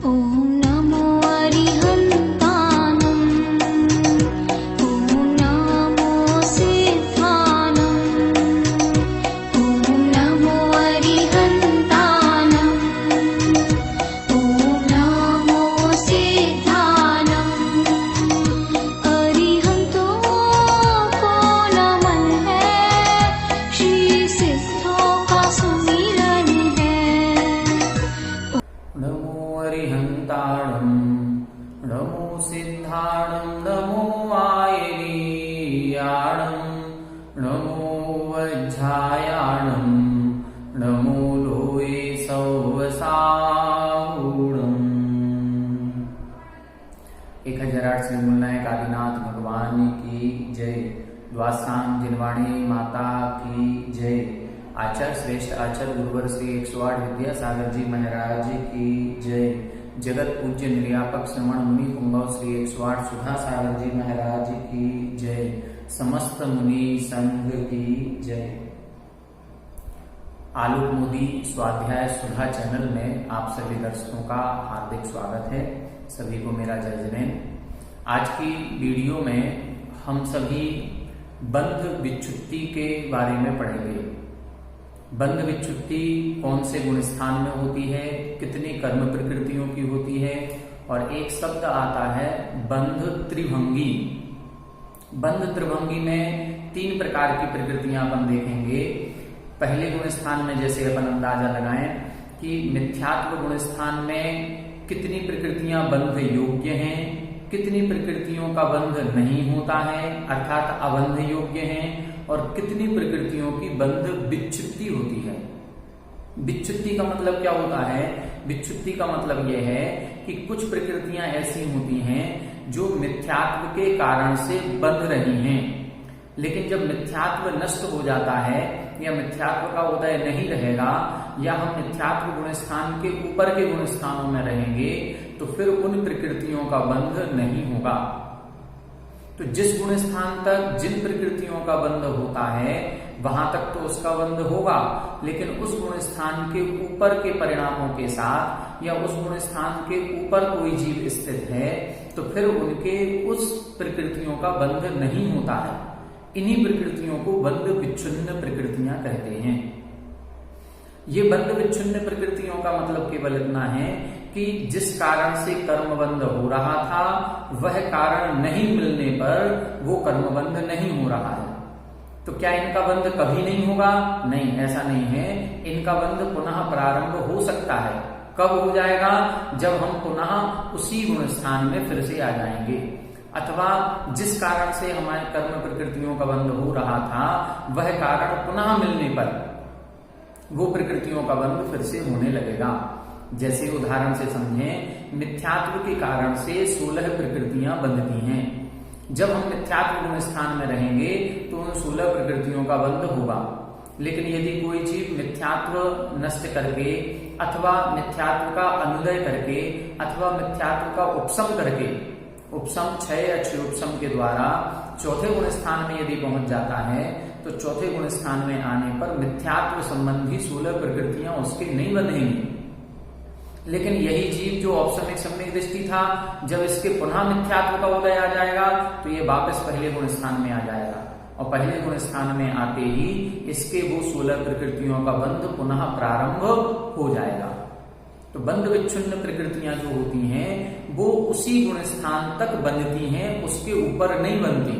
ॐ नमो अरिहन्तानं ॐ नमो सिद्धानं ॐ नमो अरिहन्तानं ॐ नमो सिद्धानं अरिहंतो कौन मन है श्री सिद्धों का सुमिरन है। नमो अरिहन्ताणं नमो सिद्धाणं नमो आयनीयाणं नमो वज्रायाणं नमो लोये सौवसाहुणम्। 1008 श्री मूलनायक आदिनाथ भगवान की जय। द्वासांग जिनवाणी माता की जय। आचार्य श्रेष्ठ आचार्य गुरुवर श्री 108 विद्यासागर जी महाराज की जय। जगत पूज्य निर्यापक श्रवण मुनि पुंगव श्री 108 सुधा सागर जी महाराज की जय। समस्त मुनि संघ की जय। आलोक मोदी स्वाध्याय सुधा चैनल में आप सभी दर्शकों का हार्दिक स्वागत है। सभी को मेरा जय जैन। आज की वीडियो में हम सभी बंध विच्छुत्ति के बारे में पढ़ेंगे। बंध विच्छुत्ति कौन से गुण स्थान में होती है, कितनी कर्म प्रकृतियों की होती है, और एक शब्द आता है बंध त्रिभंगी। बंध त्रिभंगी में 3 प्रकार की प्रकृतियां अपन देखेंगे। पहले गुण स्थान में जैसे अपन अंदाजा लगाएं कि मिथ्यात्व गुण स्थान में कितनी प्रकृतियां बंध योग्य हैं, कितनी प्रकृतियों का बंध नहीं होता है अर्थात अबंध योग्य हैं, और कितनी प्रकृतियों की बंध विच्छुत्ति होती है। विच्छुत्ति का मतलब क्या होता है? विच्छुत्ति का मतलब यह है कि कुछ प्रकृतियां ऐसी होती हैं जो मिथ्यात्व के कारण से बंध रही हैं, लेकिन जब मिथ्यात्व नष्ट हो जाता है या मिथ्यात्व का उदय नहीं रहेगा या हम मिथ्यात्व गुण स्थान के ऊपर के गुण स्थानों में रहेंगे तो फिर उन प्रकृतियों का बंध नहीं होगा। तो जिस गुण स्थान तक जिन प्रकृतियों का बंध होता है वहां तक तो उसका बंध होगा, लेकिन उस गुण स्थान के ऊपर के परिणामों के साथ या उस गुण स्थान के ऊपर कोई जीव स्थित है तो फिर उनके उस प्रकृतियों का बंध नहीं होता है। इन्हीं प्रकृतियों को बंध विच्छिन्न प्रकृतियां कहते हैं। ये बंध विच्छिन्न प्रकृतियों का मतलब केवल इतना है कि जिस कारण से कर्मबंध हो रहा था वह कारण नहीं मिलने पर वो कर्मबंध नहीं हो रहा है। तो क्या इनका बंध कभी नहीं होगा? नहीं, ऐसा नहीं है। इनका बंध पुनः प्रारंभ हो सकता है। कब हो जाएगा? जब हम पुनः उसी गुण स्थान में फिर से आ जाएंगे, अथवा जिस कारण से हमारे कर्म प्रकृतियों का बंध हो रहा था वह कारण पुनः मिलने पर वो प्रकृतियों का बंध फिर से होने लगेगा। जैसे उदाहरण से समझें, मिथ्यात्व के कारण से 16 प्रकृतियां बंधती हैं। जब हम मिथ्यात्व गुण स्थान में रहेंगे तो उन 16 प्रकृतियों का बंध होगा, लेकिन यदि कोई जीव मिथ्यात्व नष्ट करके अथवा मिथ्यात्व का अनुदय करके अथवा मिथ्यात्व का उपशम करके, उपशम क्षय या क्षयोपशम के द्वारा चौथे गुण स्थान में यदि पहुंच जाता है तो चौथे गुण स्थान में आने पर मिथ्यात्व संबंधी 16 प्रकृतियां उसके नहीं बंधेंगी। लेकिन यही जीव जो औपशमिक सम्यक दृष्टि था, जब इसके पुनः मिथ्यात्व का उदय आ जाएगा तो ये वापस पहले गुण स्थान में आ जाएगा, और पहले गुण स्थान में आते ही इसके वो 16 प्रकृतियों का बंध पुनः प्रारंभ हो जाएगा। तो बंध विच्छिन्न प्रकृतियां जो होती हैं वो उसी गुण स्थान तक बंधती हैं, उसके ऊपर नहीं बनती।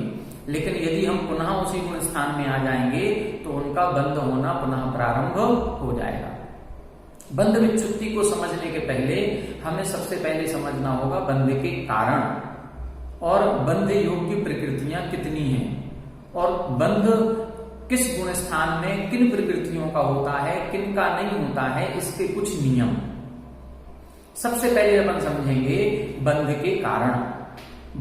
लेकिन यदि हम पुनः उसी गुण स्थान में आ जाएंगे तो उनका बंध होना पुनः प्रारंभ हो जाएगा। बंध विच्छुत्ति को समझने के पहले हमें सबसे पहले समझना होगा बंध के कारण और बंध योग्य प्रकृतियां कितनी हैं, और बंध किस गुण स्थान में किन प्रकृतियों का होता है, किन का नहीं होता है, इसके कुछ नियम। सबसे पहले अपन समझेंगे बंध के कारण।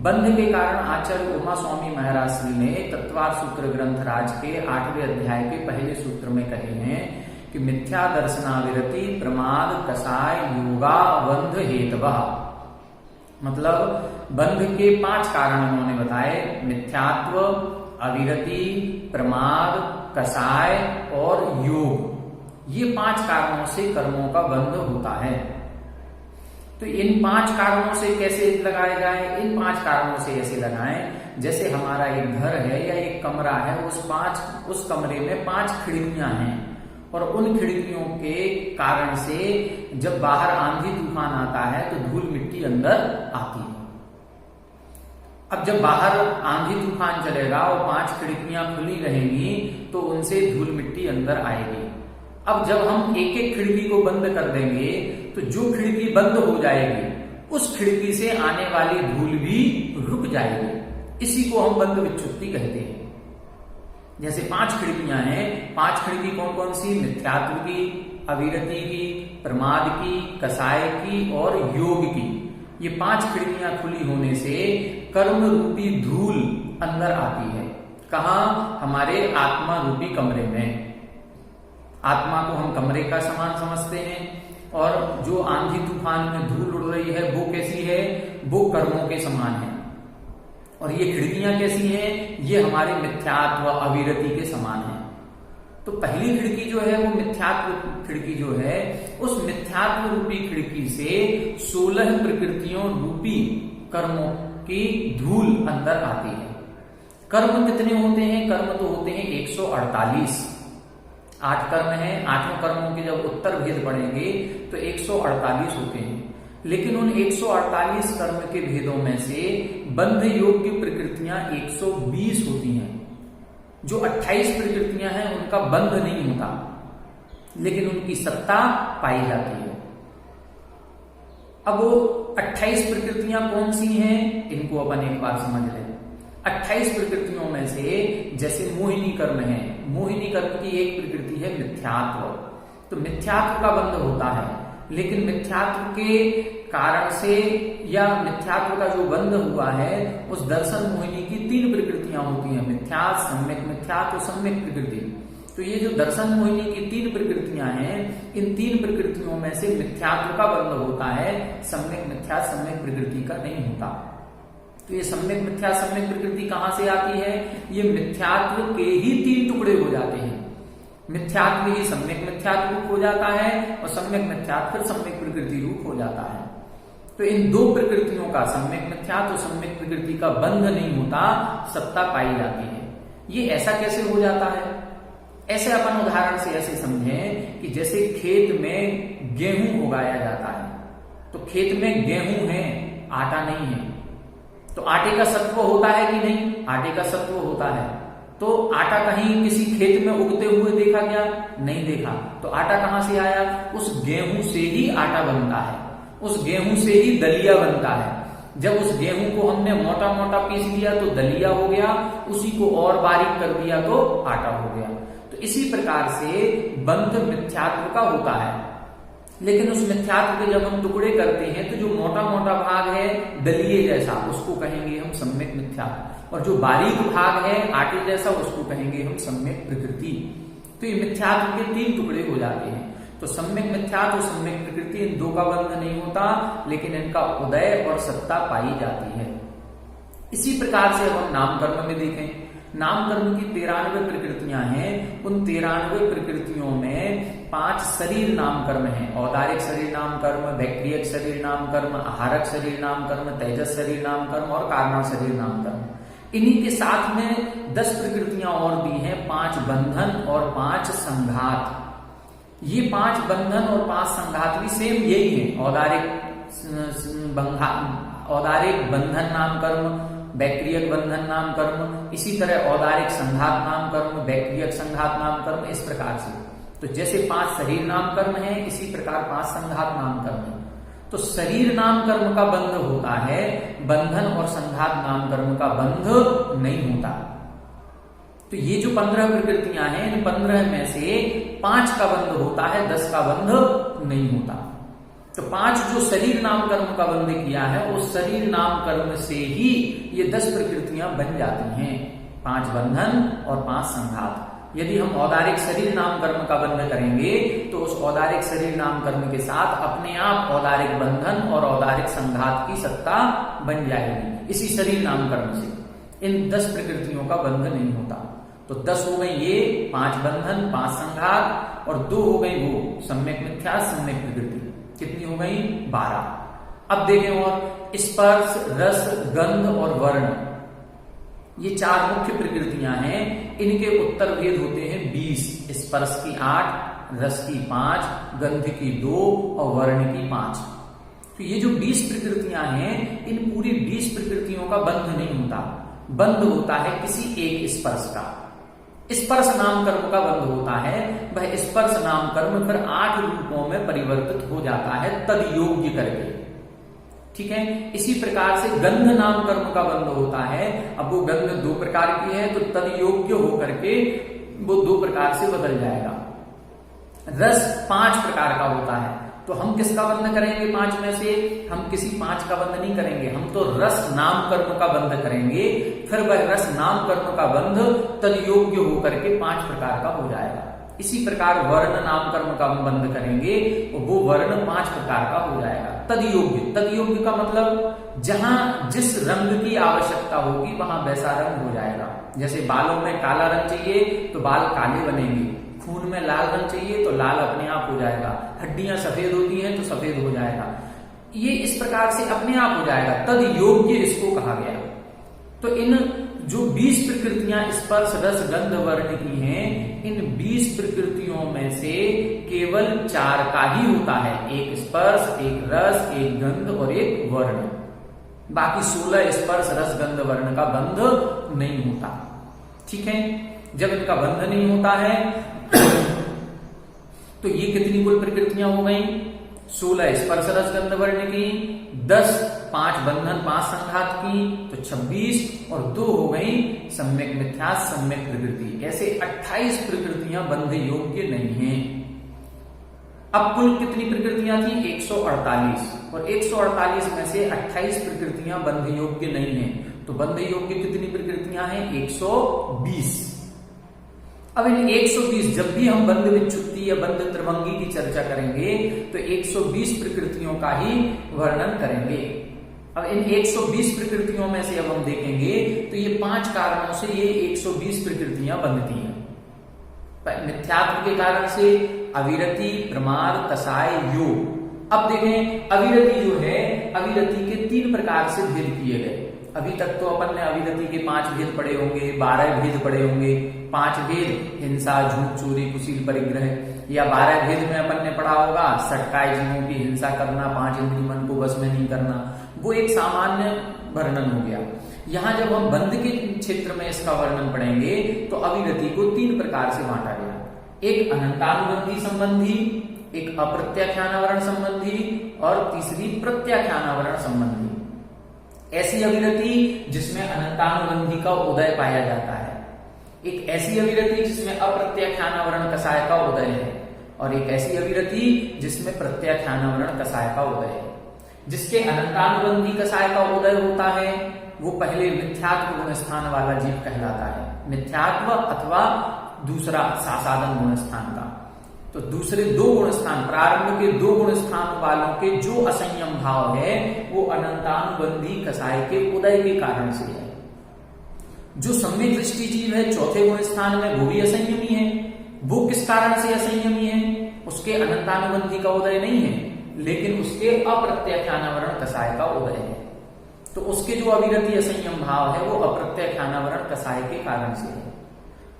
बंध के कारण आचार्य उमा स्वामी महाराज श्री ने तत्वार सूत्र ग्रंथ राज के 8वें अध्याय के पहले सूत्र में कहे हैं कि मिथ्या दर्शनाविरति प्रमाद कसाय योगा बंध हेतवः। मतलब बंध के 5 कारण उन्होंने बताए: मिथ्यात्व, अविरति, प्रमाद, कसाय और योग। ये 5 कारणों से कर्मों का बंध होता है। तो इन 5 कारणों से कैसे लगाए जाए? इन 5 कारणों से ऐसे लगाएं, जैसे हमारा एक घर है या एक कमरा है, उस कमरे में 5 खिड़कियां हैं और उन खिड़कियों के कारण से जब बाहर आंधी तूफान आता है तो धूल मिट्टी अंदर आती है। अब जब बाहर आंधी तूफान चलेगा और 5 खिड़कियां खुली रहेंगी तो उनसे धूल मिट्टी अंदर आएगी। अब जब हम एक एक खिड़की को बंद कर देंगे तो जो खिड़की बंद हो जाएगी उस खिड़की से आने वाली धूल भी रुक जाएगी। इसी को हम बंद विच्छुत्ति कहते हैं। जैसे 5 खिड़कियां हैं, 5 खिड़की कौन कौन सी? मिथ्यात्व की, अविरति की, प्रमाद की, कसाय की और योग की। ये 5 खिड़कियां खुली होने से कर्म रूपी धूल अंदर आती है। कहाँ? हमारे आत्मा रूपी कमरे में। आत्मा को हम कमरे का समान समझते हैं और जो आंधी तूफान में धूल उड़ रही है वो कैसी है? वो कर्मों के समान है। और ये खिड़कियां कैसी हैं? ये हमारे मिथ्यात्व अविरति के समान है। तो पहली खिड़की जो है वो मिथ्यात्व खिड़की जो है, उस मिथ्यात्व रूपी खिड़की से 16 प्रकृतियों रूपी कर्मों की धूल अंदर आती है। कर्म कितने होते हैं? कर्म तो होते हैं 148। 8 कर्म हैं। 8 कर्मों के जब उत्तर भेद पढ़ेंगे तो 148 होते हैं। लेकिन उन 148 कर्म के भेदों में से बंध योग्य प्रकृतियां 120 होती हैं। जो 28 प्रकृतियां हैं उनका बंध नहीं होता, लेकिन उनकी सत्ता पाई जाती है। अब वो 28 प्रकृतियां कौन सी हैं? इनको अपन एक बार समझ लें। 28 प्रकृतियों में से जैसे मोहिनी कर्म है, मोहिनी कर्म की एक प्रकृति है मिथ्यात्व। तो मिथ्यात्व का बंध होता है, लेकिन मिथ्यात्व के कारण से या मिथ्यात्व का जो बंध हुआ है उस दर्शन मोहिनी की 3 प्रकृतियां होती हैं, मिथ्यात्, सम्यक मिथ्यात् और सम्यक प्रकृति। तो ये जो दर्शन मोहिनी की 3 प्रकृतियां हैं, इन 3 प्रकृतियों में से मिथ्यात्व का बंध होता है, सम्यक मिथ्यात् सम्यक प्रकृति का नहीं होता। तो ये सम्यक मिथ्यात् सम्यक प्रकृति कहां से आती है? ये मिथ्यात्व के ही 3 टुकड़े हो जाते हैं। मिथ्यात्व ही सम्यक मिथ्यात्व रूप हो जाता है और सम्यक मिथ्यात्व फिर सम्यक प्रकृति रूप हो जाता है। तो इन 2 प्रकृतियों का, सम्यक मिथ्यात्व और सम्यक प्रकृति का बंध नहीं होता, सत्ता पाई जाती है। ये ऐसा कैसे हो जाता है? ऐसे अपन उदाहरण से ऐसे समझें कि जैसे खेत में गेहूं उगाया जाता है, तो खेत में गेहूं है, आटा नहीं है। तो आटे का सत्व होता है कि नहीं? आटे का सत्व होता है। तो आटा कहीं किसी खेत में उगते हुए देखा गया? नहीं देखा। तो आटा कहां से आया? उस गेहूं से ही आटा बनता है, उस गेहूं से ही दलिया बनता है। जब उस गेहूं को हमने मोटा मोटा पीस लिया तो दलिया हो गया, उसी को और बारीक कर दिया तो आटा हो गया। तो इसी प्रकार से बंध मिथ्यात्व का होता है। लेकिन उस मिथ्यात्व के जब हम टुकड़े करते हैं तो जो मोटा मोटा भाग है दलिये जैसा, उसको कहेंगे हम सम्यक मिथ्यात्व, और जो बारीक भाग है आटे जैसा, उसको कहेंगे हम सम्यक प्रकृति। तो ये मिथ्यात्व के 3 टुकड़े हो जाते हैं। तो सम्यक मिथ्यात्व और सम्यक प्रकृति, इन 2 का बंध नहीं होता, लेकिन इनका उदय और सत्ता पाई जाती है। इसी प्रकार से अब हम नाम कर्म में देखें। नाम कर्म की 93 प्रकृतियां हैं। उन 93 प्रकृतियों में 5 शरीर नाम कर्म हैं। औदारिक शरीर नाम कर्म, वैक्रियक शरीर नाम कर्म, आहारक शरीर नाम कर्म, तेजस शरीर नाम कर्म और कारणा शरीर नाम कर्म। इन्हीं के साथ में 10 प्रकृतियां और भी हैं, 5 बंधन और 5 संघात। ये 5 बंधन और 5 संघात भी सेम यही है। औदारिक बंधन नाम कर्म, वैक्रियक बंधन नाम कर्म, इसी तरह औदारिक संघात नाम कर्म, वैक्रियक संघात नाम कर्म, इस प्रकार से। तो जैसे 5 शरीर नाम कर्म है, इसी प्रकार 5 संघात नाम कर्म है। तो शरीर नाम कर्म का बंध होता है, बंधन और संघात नाम कर्म का बंध नहीं होता। तो ये जो 15 प्रकृतियां हैं, इन 15 में से 5 का बंध होता है, 10 का बंध नहीं होता। तो 5 जो शरीर नाम कर्म का बंध किया है, उस शरीर नाम कर्म से ही ये 10 प्रकृतियां बन जाती हैं, 5 बंधन और 5 संघात। यदि हम औदारिक शरीर नाम कर्म का बंध करेंगे तो उस औदारिक शरीर नाम कर्म के साथ अपने आप औदारिक बंधन और औदारिक संघात की सत्ता बन जाएगी, इसी शरीर नाम कर्म से। इन 10 प्रकृतियों का बंध नहीं होता। तो 10 हो गई ये, 5 बंधन, 5 संघात, और 2 हो गई वो सम्यक मिथ्या सम्यक प्रकृति। कितनी हो गई? 12। अब देखें और स्पर्श, रस, गंध और वर्ण, ये 4 मुख्य प्रकृतियां हैं। इनके उत्तर भेद होते हैं 20। स्पर्श की 8, रस की 5, गंध की 2 और वर्ण की 5। तो ये जो 20 प्रकृतियां हैं, इन पूरी 20 प्रकृतियों का बंध नहीं होता। बंध होता है किसी एक स्पर्श का। स्पर्श नाम कर्म का बंध होता है। वह स्पर्श नाम कर्म फिर 8 रूपों में परिवर्तित हो जाता है तद योग्य करके। ठीक है, इसी प्रकार से गंध नाम कर्म का बंध होता है। अब वो गंध 2 प्रकार की है, तो तद योग्य होकर के वो 2 प्रकार से बदल जाएगा। रस 5 प्रकार का होता है, तो हम किसका बंध करेंगे 5 में से? हम किसी 5 का बंध नहीं करेंगे, हम तो रस नाम कर्म का बंध करेंगे। फिर वह रस नाम कर्म का बंध तद योग्य होकर के 5 प्रकार का हो जाएगा। इसी प्रकार वर्ण नाम कर्म का हम बंध करेंगे, वो वर्ण 5 प्रकार का हो जाएगा। तद योग्य का मतलब जहां जिस रंग की आवश्यकता होगी वहां वैसा रंग हो जाएगा। जैसे बालों में काला रंग चाहिए तो बाल काले बनेंगे, खून में लाल रंग चाहिए तो लाल अपने आप हो जाएगा, हड्डियां सफेद होती हैं तो सफेद हो जाएगा। ये इस प्रकार से अपने आप हो जाएगा। तद योग्य इसको कहा गया। तो इन जो 20 प्रकृतियां स्पर्श, रस, गंध, वर्ण की हैं, इन 20 प्रकृतियों में से केवल 4 का ही होता है। एक स्पर्श, एक रस, एक गंध और एक वर्ण। बाकी 16 स्पर्श, रस, गंध, वर्ण का बंध नहीं होता। ठीक है, जब इनका बंध नहीं होता है तो ये कितनी कुल प्रकृतियां हो गई? 16 स्पर्श, रस, गंध, वर्ण की, 10 5 बंधन 5 संघात की, तो 26 और 2 हो गई सम्यक मिथ्या, सम्यक प्रकृति। ऐसे 28 प्रकृतियां बंध योग्य नहीं हैं। अब कुल कितनी प्रकृतियां थी? 148, और 148 में से 28 प्रकृतियां बंध योग्य नहीं है। तो बंध योग्य कितनी प्रकृतियां हैं? 120। अब इन 120, जब भी हम बंध विच्छुत्ति या बंध त्रिभंगी की चर्चा करेंगे तो 120 प्रकृतियों का ही वर्णन करेंगे। अब इन 120 प्रकृतियों में से अब हम देखेंगे तो ये 5 कारणों से ये 120 प्रकृतियां बनती हैं। मिथ्यात्व के कारण से, अविरति, प्रमाद, कसाय, योग। अब देखें अविरति जो है, अविरति के 3 प्रकार से भेद किए गए। अभी तक तो अपन ने अविरति के 5 भेद पढ़े होंगे, 12 भेद पढ़े होंगे। 5 भेद, हिंसा, झूठ, चोरी, कुशील, परिग्रह, या 12 भेद में अपन ने पढ़ा होगा सटकाए जीवों की हिंसा करना, 5 इंद्रिय मन को बस में नहीं करना। वो एक सामान्य वर्णन हो गया। यहां जब हम बंध के क्षेत्र में इसका वर्णन पढ़ेंगे तो अविरति को 3 प्रकार से बांटा गया। एक अनंतानुबंधी संबंधी, एक अप्रत्याख्यानावरण संबंधी और तीसरी प्रत्याख्यानावरण संबंधी। ऐसी अविरति जिसमें अनंतानुबंधी का उदय पाया जाता है, एक ऐसी अविरति जिसमें अप्रत्याख्यानावरण कसाय का उदय है, और एक ऐसी अविरति जिसमें प्रत्याख्यानावरण कसाय का उदय है। जिसके अनंतानुबंधी कसाय का उदय होता है वो पहले मिथ्यात्व गुण स्थान वाला जीव कहलाता है। मिथ्यात्व अथवा दूसरा सासाधन गुण स्थान का। तो दूसरे 2 गुण स्थान, प्रारंभ के 2 गुण स्थान वालों के जो असंयम भाव है वो अनंतानुबंधी कसाय के उदय के कारण से है। जो सम्यक दृष्टि जीव है 4थे गुण स्थान में, वो भी असंयमी है। वो किस कारण से असंयमी है? उसके अनंतानुबंधी का उदय नहीं है, लेकिन उसके अप्रत्याख्यानावरण कसाय का उदय है। तो उसके जो अविरति असंयम भाव है वो अप्रत्याख्यानावरण कसाय के कारण से है।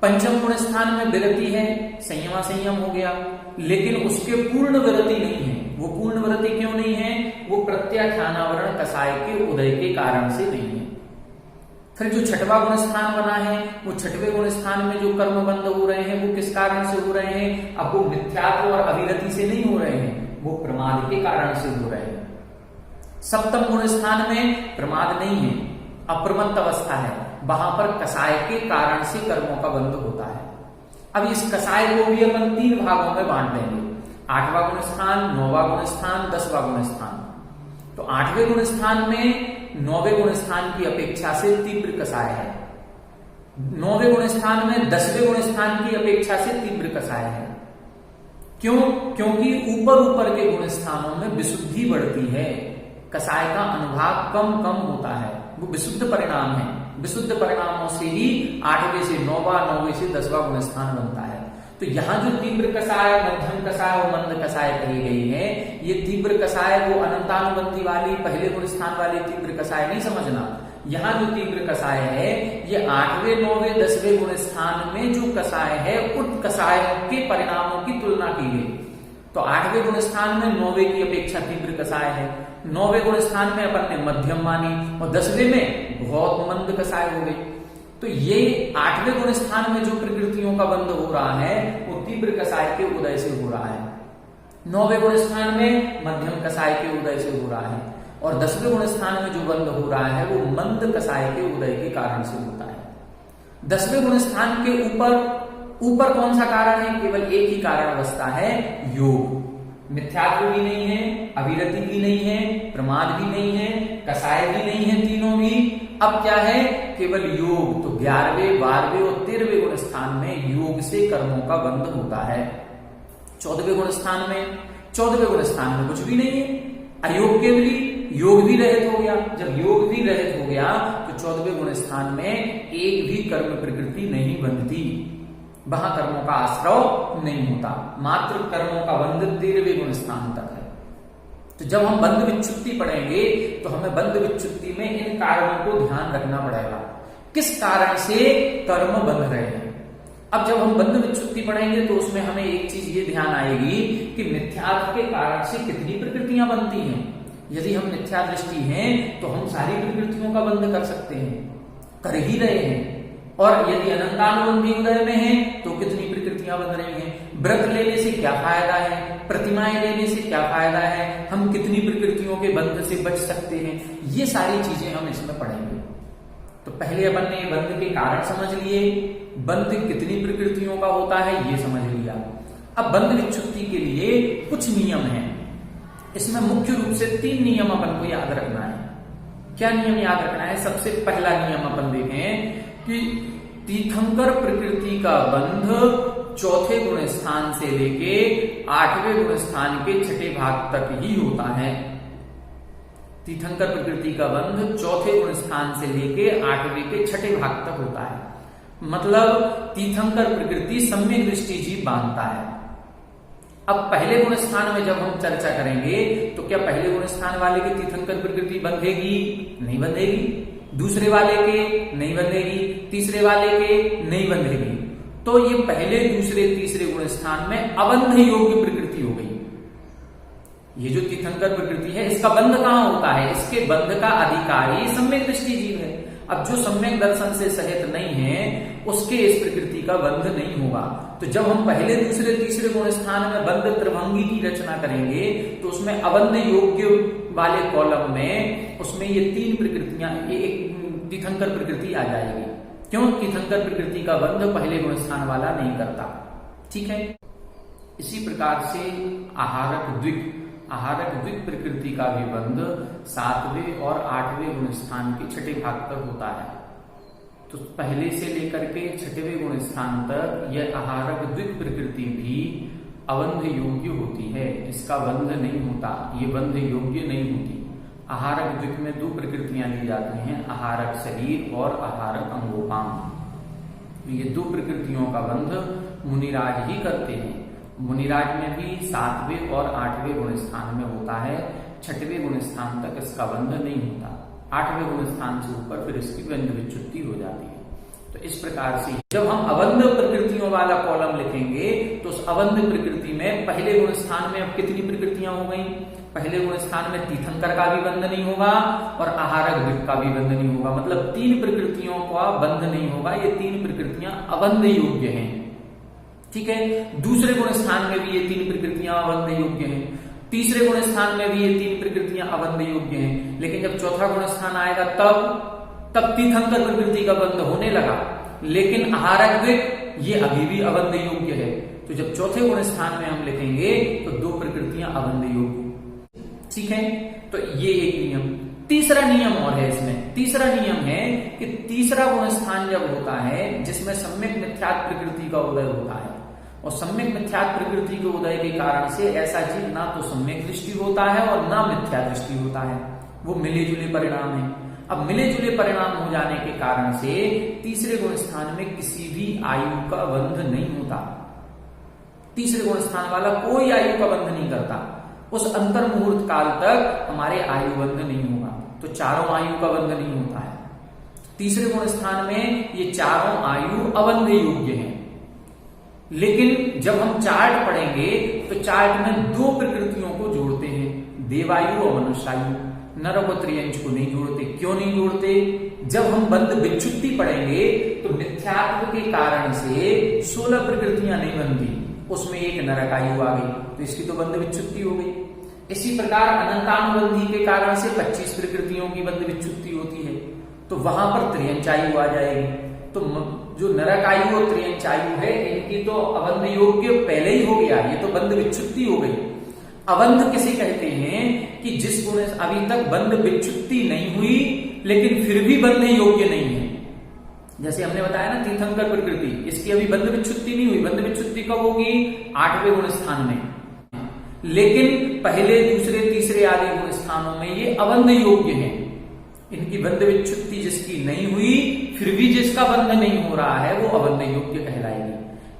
पंचम गुण स्थान में विरति है, संयम असंयम हो गया, लेकिन उसके पूर्ण विरति नहीं है। वो पूर्ण विरति क्यों नहीं है? वो प्रत्याख्यानावरण कसाय के उदय के कारण से नहीं है। फिर जो 6वां गुण स्थान बना है, वो 6वें गुण स्थान में जो कर्म बंध हो रहे हैं वो किस कारण से हो रहे हैं? अब वो मिथ्यात्व और अविरति से नहीं हो रहे हैं, वो प्रमाद के कारण से हो रहे हैं। 7वें गुण स्थान में प्रमाद नहीं है, अप्रमत्त अवस्था है, वहां पर कसाय के कारण से कर्मों का बंध होता है। अब इस कसाय को भी अपन 3 भागों में बांट देंगे। 8वां गुण स्थान, 9वां गुण स्थान, 10वां गुण स्थान। तो 8वें गुण स्थान में 9वें गुण स्थान की अपेक्षा से तीव्र कसाय है। 9वें गुण स्थान में 10वें गुण स्थान की अपेक्षा से तीव्र कसाय है। क्यों? क्योंकि ऊपर के गुण स्थानों में विशुद्धि बढ़ती है, कसाय का अनुभाग कम होता है। वो विशुद्ध परिणाम है। विशुद्ध परिणामों से ही 8वें से 9वां, 9वें से 10वां गुण स्थान बनता है। तो यहाँ जो तीव्र कसाय, मध्यम कसाय और मंद कसाय कही गई है, ये तीव्र कसाय वो अनंतानुबंधी वाली पहले गुण स्थान वाली तीव्र कसाय नहीं समझना। यहाँ जो तीव्र कसाय है ये 8वें, 9वें, 10वें गुण स्थान में जो कसाय है उन कसायों के परिणामों की तुलना की गई। तो 8वें गुण स्थान में 9वें की अपेक्षा तीव्र कसाय है, 9वें गुण स्थान में अपन ने मध्यम मानी और 10वें में बहुत मंद कसाय हो गई। तो ये 8वें गुण स्थान में जो प्रकृतियों का बंध हो रहा है वो तीव्र कसाय के उदय से हो रहा है, 9वें गुण स्थान में मध्यम कसाय के उदय से हो रहा है और 10वें गुण स्थान में जो बंध हो रहा है वो मंद कसाय के उदय के कारण से होता है। 10वें गुण स्थान के ऊपर कौन सा कारण है? केवल एक ही कारण अवस्था है, योग। मिथ्यात्व भी नहीं है, अविरति भी नहीं है, प्रमाद भी नहीं है, कसाय भी नहीं है, तीनों भी। अब क्या है? केवल योग। तो 11वें, 12वें और 13वें गुण स्थान में योग से कर्मों का बंध होता है। 14वें गुण स्थान में कुछ भी नहीं है, अयोग केवली, योग भी रहित हो गया। जब योग भी रहित हो गया तो 14वें गुण स्थान में एक भी कर्म प्रकृति नहीं बनती, वहां कर्मों का आश्रव नहीं होता, मात्र कर्मों का बंध 13वें गुण स्थान तक है। तो जब हम बंध विच्युत्ति पढ़ेंगे तो हमें बंध विच्युत्ति में इन कारणों को ध्यान रखना पड़ेगा, किस कारण से कर्म बंध रहे हैं। अब जब हम बंध विच्युत्ति पढ़ेंगे तो उसमें हमें एक चीज ये ध्यान आएगी कि मिथ्यात्व के कारण से कितनी प्रकृतियां बनती हैं। यदि हम मिथ्या दृष्टि हैं तो हम सारी प्रकृतियों का बंध कर सकते हैं, कर ही रहे हैं। और यदि अनंतानुबंधी उदय में है तो कितनी प्रकृतियां बन रही हैं। व्रत लेने से क्या फायदा है, प्रतिमाएं लेने से क्या फायदा है, हम कितनी प्रकृतियों के बंध से बच सकते हैं, ये सारी चीजें हम इसमें पढ़ेंगे। तो पहले अपन ने बंध के कारण समझ लिए, बंध कितनी प्रकृतियों का होता है ये समझ लिया। अब बंध विच्युत्ति के लिए कुछ नियम हैं, इसमें मुख्य रूप से 3 नियम अपन को याद रखना है। क्या नियम याद रखना है? सबसे पहला नियम अपन देखें कि तीर्थंकर प्रकृति का बंध 4थे गुण स्थान से लेके 8वें गुण स्थान के 6ठे भाग तक ही होता है। तीर्थंकर प्रकृति का बंध 4थे गुण स्थान से लेके 8वें के 6ठे भाग तक होता है। मतलब तीर्थंकर प्रकृति सम्यक दृष्टि जीव बांधता है। अब पहले गुण स्थान में जब हम चर्चा करेंगे तो क्या पहले गुण स्थान वाले की तीर्थंकर प्रकृति बंधेगी? नहीं बंधेगी। दूसरे वाले के नहीं बंधेगी, तीसरे वाले के नहीं बंधेगी। तो ये पहले, दूसरे, तीसरे गुण स्थान में अबंध योग्य प्रकृति हो गई। ये जो तीर्थंकर प्रकृति है इसका बंध कहां होता है? इसके बंध का अधिकारी सम्यक दृष्टि जीव है। अब जो सम्यक दर्शन से सहित नहीं है उसके इस प्रकृति का बंध नहीं होगा। तो जब हम पहले, दूसरे, तीसरे गुण स्थान में बंध त्रिभंगी की रचना करेंगे तो उसमें अबंध योग्य वाले कॉलम में उसमें ये 3 प्रकृतियां, एक तीर्थंकर प्रकृति आ जाएगी। क्यों? तीर्थंकर प्रकृति का बंध पहले गुण स्थान वाला नहीं करता। ठीक है। इसी प्रकार से आहारक द्विक प्रकृति का भी बंध 7वें और 8वें गुण स्थान के 6ठे भाग तक होता है। तो पहले से लेकर के 6ठवें गुण स्थान तक यह आहारक द्विक प्रकृति भी अबंध योग्य होती है, इसका बंध नहीं होता, ये बंध योग्य नहीं होती। आहारक द्विक में 2 प्रकृतियां ली जाती हैं, आहारक शरीर और आहारक अंगोपांग। ये 2 प्रकृतियों का बंध मुनिराज ही करते हैं। मुनिराज में भी 7वें और 8वें गुण स्थान में होता है, 6ठवें गुण स्थान तक इसका बंध नहीं होता। 8वें गुण स्थान से ऊपर फिर इसकी बंध विच्युत्ति हो जाती है। तो इस प्रकार से जब हम अबंध प्रकृतियों वाला कॉलम लिखेंगे तो उस अबंध प्रकृति में पहले गुण स्थान में अब कितनी प्रकृतियां हो गई? पहले गुण स्थान में तीर्थंकर का भी बंध नहीं होगा और आहारक द्विक का भी बंध नहीं होगा। मतलब 3 प्रकृतियों का बंध नहीं होगा। ये 3 प्रकृतियां अबंध योग्य हैं। ठीक है। दूसरे गुण स्थान में भी ये 3 प्रकृतियां अबंध योग्य हैं, तीसरे गुण स्थान में भी ये 3 प्रकृतियां अबंध योग्य हैं। लेकिन जब चौथा गुण स्थान आएगा तब तीर्थंकर प्रकृति का बंध होने लगा, लेकिन आहारक द्विक ये अभी भी अबंध योग्य है। तो जब चौथे गुण स्थान में हम लिखेंगे तो 2 प्रकृतियां अबंध योग्य। ठीक है। तो ये एक नियम। तीसरा नियम और है इसमें। तीसरा नियम है कि तीसरा गुण स्थान जब होता है जिसमें सम्यक मिथ्यात्व प्रकृति का उदय होता है, और सम्यक मिथ्यात्व प्रकृति के उदय के कारण से ऐसा जीव ना तो सम्यक दृष्टि होता है और ना मिथ्या दृष्टि होता है, वो मिले जुले परिणाम है। अब मिले जुले परिणाम हो जाने के कारण से तीसरे गुण स्थान में किसी भी आयु का बंध नहीं होता। तीसरे गुण स्थान वाला कोई आयु का बंध नहीं करता। उस अंतर मुहूर्त काल तक हमारे आयु बंध नहीं होगा, तो चारों आयु का बंध नहीं होता है। तीसरे गुण स्थान में ये चारों आयु अबंध योग्य हैं। लेकिन जब हम चार्ट पढ़ेंगे तो चार्ट में दो प्रकृतियों को जोड़ते हैं, देवायु और मनुष्यायु। नर और त्रियंच को नहीं जोड़ते। क्यों नहीं जोड़ते? जब हम बंध विच्छुत्ति पढ़ेंगे तो मिथ्यात्व के कारण से 16 प्रकृतियां नहीं बनती, उसमें एक नरकायु आ गई, तो इसकी तो बंध विच्छुत्ति हो गई। इसी प्रकार अनंतानुबंधी के कारण से 25 प्रकृतियों की बंध विच्छुत्ति होती है, तो वहां पर त्रियंचायु आ जाएगी। तो जो नरकायु और त्रियंचायु है इनकी तो अबंध योग्य पहले ही हो गया, ये तो बंध विच्छुत्ति हो गई। अबंध किसे कहते हैं कि जिस गुण अभी तक बंध विच्छुत्ति नहीं हुई लेकिन फिर भी बंध योग्य नहीं है। जैसे हमने बताया ना तीर्थंकर प्रकृति, इसकी अभी बंध विच्छुत्ति नहीं हुई। बंध विच्छुत्ति कब होगी? 8वें गुण स्थान में। लेकिन पहले, दूसरे, तीसरे आदि गुण स्थानों में ये अबंध योग्य है। इनकी बंध विच्छुत्ति जिसकी नहीं हुई फिर भी जिसका बंध नहीं हो रहा है वो अबंध योग्य कहलाएगी।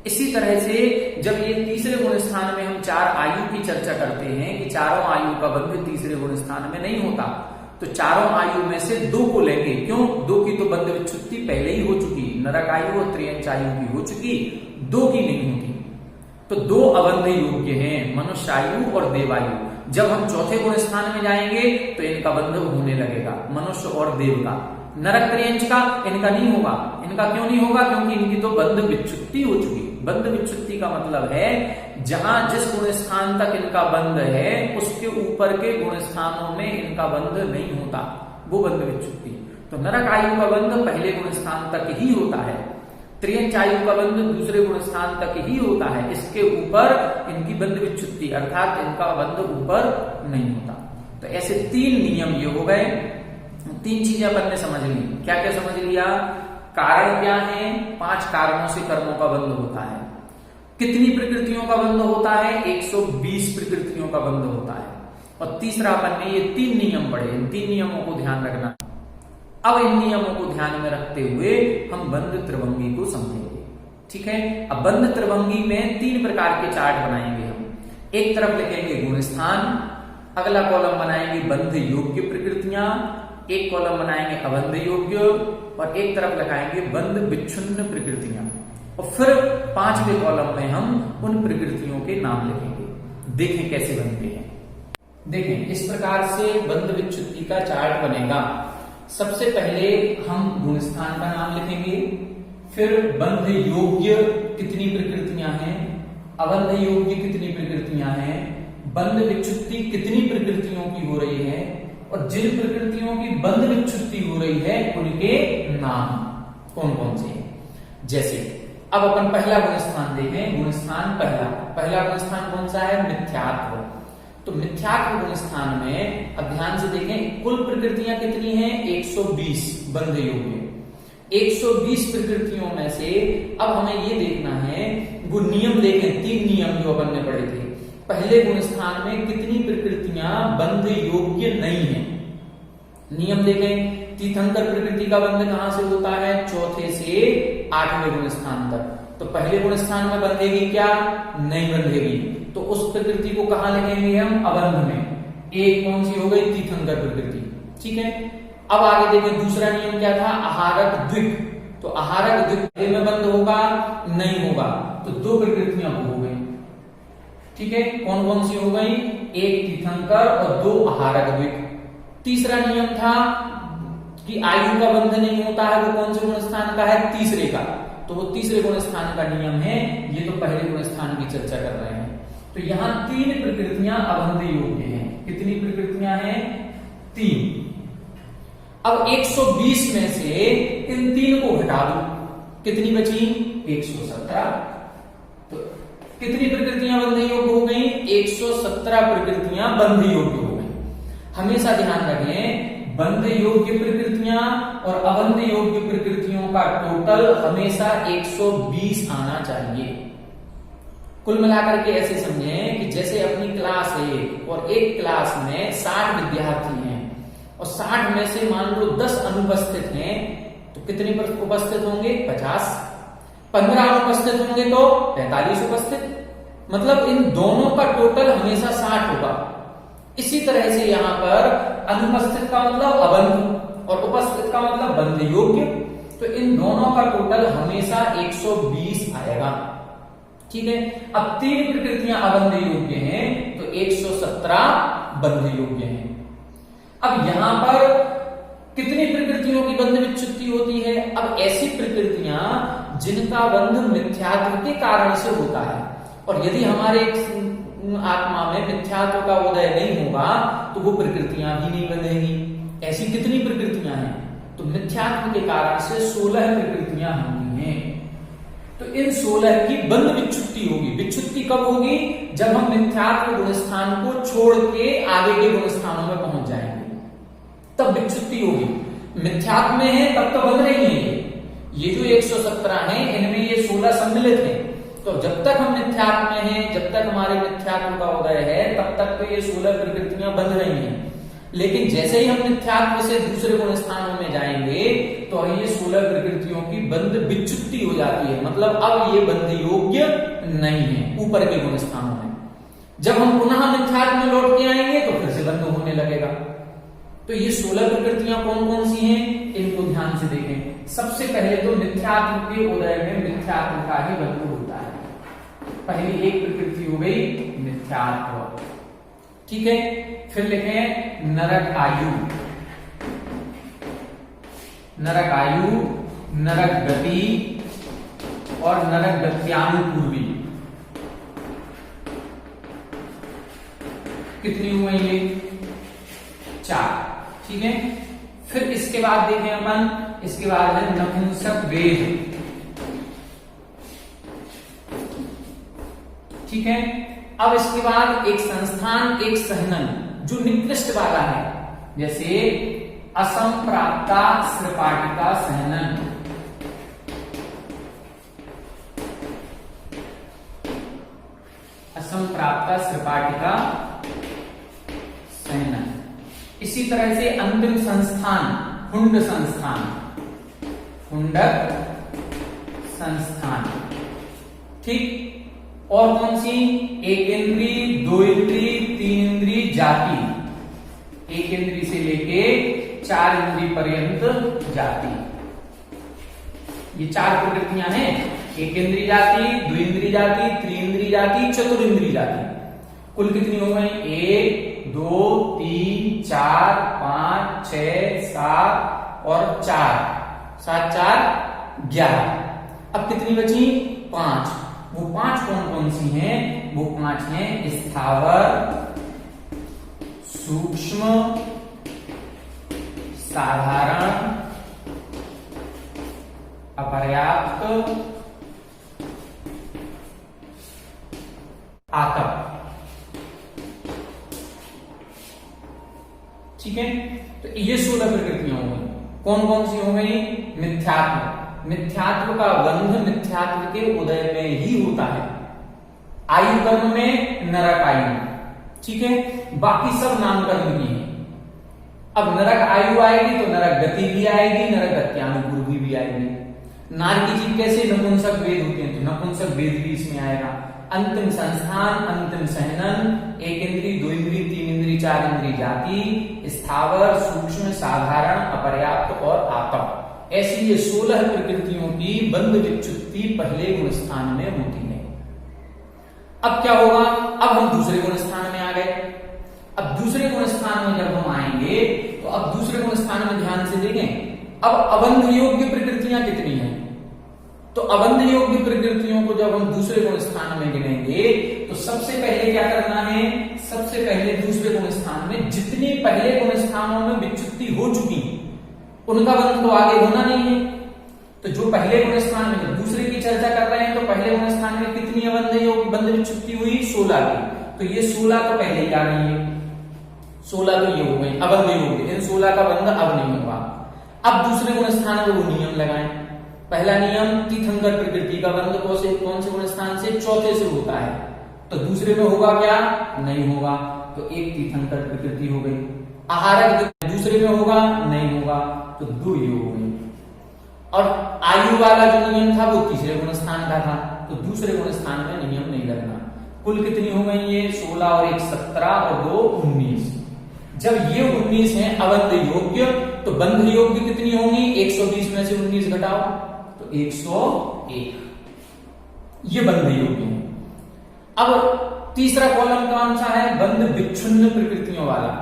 इसी तरह से जब ये तीसरे गुण स्थान में हम 4 आयु की चर्चा करते हैं कि चारों आयु का बंध तीसरे गुण स्थान में नहीं होता, तो चारों आयु में से 2 को लेंगे। क्यों? 2 की तो बंध विच्छुत्ति पहले ही हो चुकी, नरकायु और त्रियंचायु की हो चुकी, 2 की नहीं होती। तो 2 अबंध योग्य हैं, मनुष्यायु और देवायु। जब हम चौथे गुण स्थान में जाएंगे तो इनका बंध होने लगेगा, मनुष्य और देव का। नरक त्रियंच का इनका नहीं होगा। इनका क्यों नहीं होगा? क्योंकि इनकी तो बंध विच्छुत्ति हो चुकी। बंध विच्छुत्ति का मतलब है जहां जिस गुण स्थान तक इनका बंध है उसके ऊपर के गुण स्थानों में इनका बंध नहीं होता, वो बंध विच्छुत्ति। तो नरक आयु का बंध पहले गुण स्थान तक ही होता है, त्रियंच आयु का बंध दूसरे गुण स्थान तक ही होता है, इसके ऊपर इनकी बंध विच्छुत्ति अर्थात इनका बंध ऊपर नहीं होता। तो ऐसे 3 नियम ये हो गए। 3 चीजें अपन ने समझ ली। क्या क्या समझ लिया? कारण क्या है? 5 कारणों से कर्मों का बंध होता है। कितनी प्रकृतियों का बंध होता है? 120 प्रकृतियों का बंध होता है। और तीसरा अपन ने ये 3 नियम पढ़े, इन 3 नियमों को ध्यान रखना। अब इन नियमों को ध्यान में रखते हुए हम बंध त्रिभंगी को समझेंगे। ठीक है, अब बंध त्रिभंगी में 3 प्रकार के चार्ट बनाएंगे हम। एक तरफ लिखेंगे गुण स्थान, अगला कॉलम बनाएंगे बंध योग्य प्रकृतियां, एक कॉलम बनाएंगे अबंध योग्य और एक तरफ लगाएंगे बंध विच्छिन्न प्रकृतियां। और फिर 5वें कॉलम में हम उन प्रकृतियों के नाम लिखेंगे। देखें कैसे बनते हैं। देखें इस प्रकार से बंध विच्छुत्ति का चार्ट बनेगा। सबसे पहले हम गुण स्थान का नाम लिखेंगे, फिर बंध योग्य कितनी प्रकृतियां हैं, अबंध योग्य कितनी प्रकृतियां हैं, बंध विच्छुत्ति कितनी प्रकृतियों की हो रही है और जिन प्रकृतियों की बंध विच्छुत्ति हो रही है उनके नाम कौन कौन से हैं। जैसे अब अपन पहला गुण स्थान देखें। गुण स्थान पहला गुण स्थान कौन सा है? मिथ्यात्व। तो मिथ्यात्व गुण स्थान में अब ध्यान से देखें कुल प्रकृतियां कितनी हैं? 120 बंध योग्य। 120 प्रकृतियों में से अब हमें ये देखना है, वो नियम देखें 3 नियम जो अपन ने पढ़े थे। पहले गुण स्थान में कितनी प्रकृतियां बंध योग्य नहीं है। नियम देखें, तीर्थंकर प्रकृति का बंध कहां से होता है? चौथे से 8वें गुण स्थान तक। तो पहले गुण स्थान में बंधेगी क्या? नहीं बंधेगी। तो उस प्रकृति को कहां लिखेंगे हम? अबंध में। एक कौन सी हो गई? तीर्थंकर प्रकृति। ठीक है, अब आगे देखें दूसरा नियम क्या था? आहारक द्विक। तो आहारक द्विक में बंध होगा? नहीं होगा। तो 2 प्रकृतियां हो गई। ठीक है, कौन कौन सी हो गई? एक तीर्थंकर और 2 आहारक द्विक। तीसरा नियम था कि आयु का बंध नहीं होता है, वो कौन से गुण स्थान का है? तीसरे का। तो वो तीसरे गुण स्थान का नियम है, ये तो पहले गुण स्थान की चर्चा कर रहे हैं। तो यहां 3 प्रकृतियां अबंध योग्य हैं। कितनी प्रकृतियां हैं? 3। अब 120 में से इन 3 को घटा दो, कितनी बची? 117। तो कितनी प्रकृतियां बंध योग्य हो गई? 117 प्रकृतियां बंध योग्य हो गई। हमेशा ध्यान रखें बंध योग्य प्रकृतियां और अबंध योग्य प्रकृतियों का टोटल हमेशा 120 आना चाहिए। कुल मिलाकर के ऐसे समझें कि जैसे अपनी क्लास है और एक क्लास में 60 विद्यार्थी हैं और 60 में से मान लो 10 अनुपस्थित हैं, तो कितने उपस्थित होंगे? 50। 15 अनुपस्थित होंगे तो 45 उपस्थित। मतलब इन दोनों का टोटल हमेशा 60 होगा। इसी तरह से यहाँ पर अनुपस्थित का मतलब अबंध और उपस्थित का मतलब बंध योग्य, तो इन दोनों का टोटल हमेशा 120 आएगा। ठीक है, अब 3 प्रकृतियां अबंध योग्य हैं तो 117 बंध योग्य हैं। अब यहां पर कितनी प्रकृतियों की बंध विच्युति होती है? अब ऐसी प्रकृतियां जिनका बंध मिथ्यात्व के कारण से होता है, और यदि हमारे आत्मा में मिथ्यात्व का उदय नहीं होगा तो वो प्रकृतियां भी नहीं बंधेंगी। ऐसी कितनी प्रकृतियां हैं? तो मिथ्यात्व के कारण से 16 प्रकृतियां होंगी हैं। तो इन 16 की बंध विच्युति होगी। विच्युति कब होगी? जब हम मिथ्यात्व गुण स्थान को छोड़ के आगे के गुण स्थानों में पहुंच जाएंगे, तब विच्युति होगी। मिथ्यात्व में है तब तो बंध रही है ये जो 117 हैं, इनमें ये 16 सम्मिलित हैं। तो जब तक हम मिथ्यात्व में हैं, जब तक हमारे मिथ्यात्व का उदय है, तब तक तो ये 16 प्रकृतियां बंध रही हैं। लेकिन जैसे ही हम मिथ्यात्व से दूसरे गुण स्थानों में जाएंगे तो ये 16 प्रकृतियों की बंध विच्युति हो जाती है, मतलब अब ये बंध योग्य नहीं है ऊपर के गुण स्थानों में। जब हम पुनः मिथ्यात्व में लौट के आएंगे तो फिर से बंध होने लगेगा। तो ये 16 प्रकृतियां कौन कौन सी हैं, इनको ध्यान से देखें। सबसे पहले तो मिथ्यात्व के उदय में मिथ्यात्व का ही बंध होता है। पहली एक प्रकृति हो गई मिथ्यात्व। ठीक है, फिर लिखें नरक आयु, नरक आयु, नरक गति और नरक गत्यानुपूर्वी। कितनी हुई ये? 4। ठीक है, फिर इसके बाद देखें अपन, इसके बाद है नपुंसक वेद। ठीक है, अब इसके बाद एक संस्थान, एक सहनन जो निकृष्ट वाला है, जैसे असंप्राप्ता श्रपाटिका सहनन। असंप्राप्ता श्रपाटिका सहनन। इसी तरह से अंतिम संस्थान हुंड संस्थान, हुंडक संस्थान। ठीक, और कौन सी? एक इंद्री, 2 इंद्री, 3 इंद्री जाति। एक इंद्री से लेके 4 इंद्री पर्यंत जाति। ये 4 प्रकृतियां हैं। एक इंद्री जाति, 2 इंद्री जाति, 3 इंद्री जाति, 4 इंद्री जाति। कुल कितनी हो गई? 1, 2, 3, 4, 5, 6, 7 और 4, 7, 4, 11। अब कितनी बची? 5। वो 5 कौन कौन सी हैं? वो 5 हैं स्थावर, सूक्ष्म, साधारण, अपर्याप्त, आतप। ठीक है, तो ये 16 प्रकृतियां हो गई। कौन कौन सी हो गई? मिथ्यात्व। मिथ्यात्व का बंध मिथ्यात्व के उदय में ही होता है। आयु कर्म में नरक आयु। ठीक है, बाकी सब नाम कर्म की है। अब नरक आयु आएगी तो नरक गति भी आएगी, नरक गत्यानुपूर्वी भी आएगी। नार की जीव कैसे? नपुंसक वेद होते हैं, तो नपुंसक वेद भी इसमें आएगा। अंतिम संस्थान, अंतिम सहनन, एक इंद्री, 2 इंद्री, 3 इंद्री, 4 इंद्री जाति, स्थावर, सूक्ष्म, साधारण, अपर्याप्त और आतप। ऐसी ये 16 प्रकृतियों की बंध विच्युति पहले गुण स्थान में होती है। अब क्या होगा? अब हम दूसरे गुण स्थान में आ गए। अब दूसरे गुण स्थान में जब हम आएंगे तो अब दूसरे गुण स्थान में ध्यान से देखें। अब अबंध योग्य प्रकृतियां कितनी हैं? तो अबंध योग्य प्रकृतियों को जब हम दूसरे गुण स्थान में गिनेंगे तो सबसे पहले क्या करना है? सबसे पहले दूसरे गुण स्थान में जितनी पहले गुण स्थानों में विच्युति हो चुकी उनका बंध तो आगे होना नहीं है। तो जो पहले गुण स्थान में, दूसरे की चर्चा कर रहे हैं, तो पहले गुण स्थान में कितनी बंध विच्युति हुई? 16 की। तो ये 16 तो पहले ही आ रही है, 16 तो ये हो गई अबंध योग्य। इन 16 का बंध अब नहीं होगा। अब दूसरे गुण स्थान में वो नियम लगाएं। पहला नियम, तीर्थंकर प्रकृति का बंध कौन से गुण स्थान से? चौथे से होता है। तो दूसरे में होगा क्या? नहीं होगा। तो एक तीर्थंकर प्रकृति हो गई। आहारक दूसरे में होगा? नहीं होगा। तो 2 ये हो गई। और आयु वाला जो नियम था वो तीसरे गुण स्थान का था, तो दूसरे गुण स्थान में नियम नहीं लगना। कुल कितनी हो गई ये 16 और 1 17 और 2 19। जब ये 19 है अबंध योग्य, तो बंध योग्य कितनी होंगी? 120 में से 19 घटाओ तो 101, ये बंध योग्य है। अब तीसरा कॉलम कौन सा है? बंध विच्छिन्न प्रकृतियों वाला।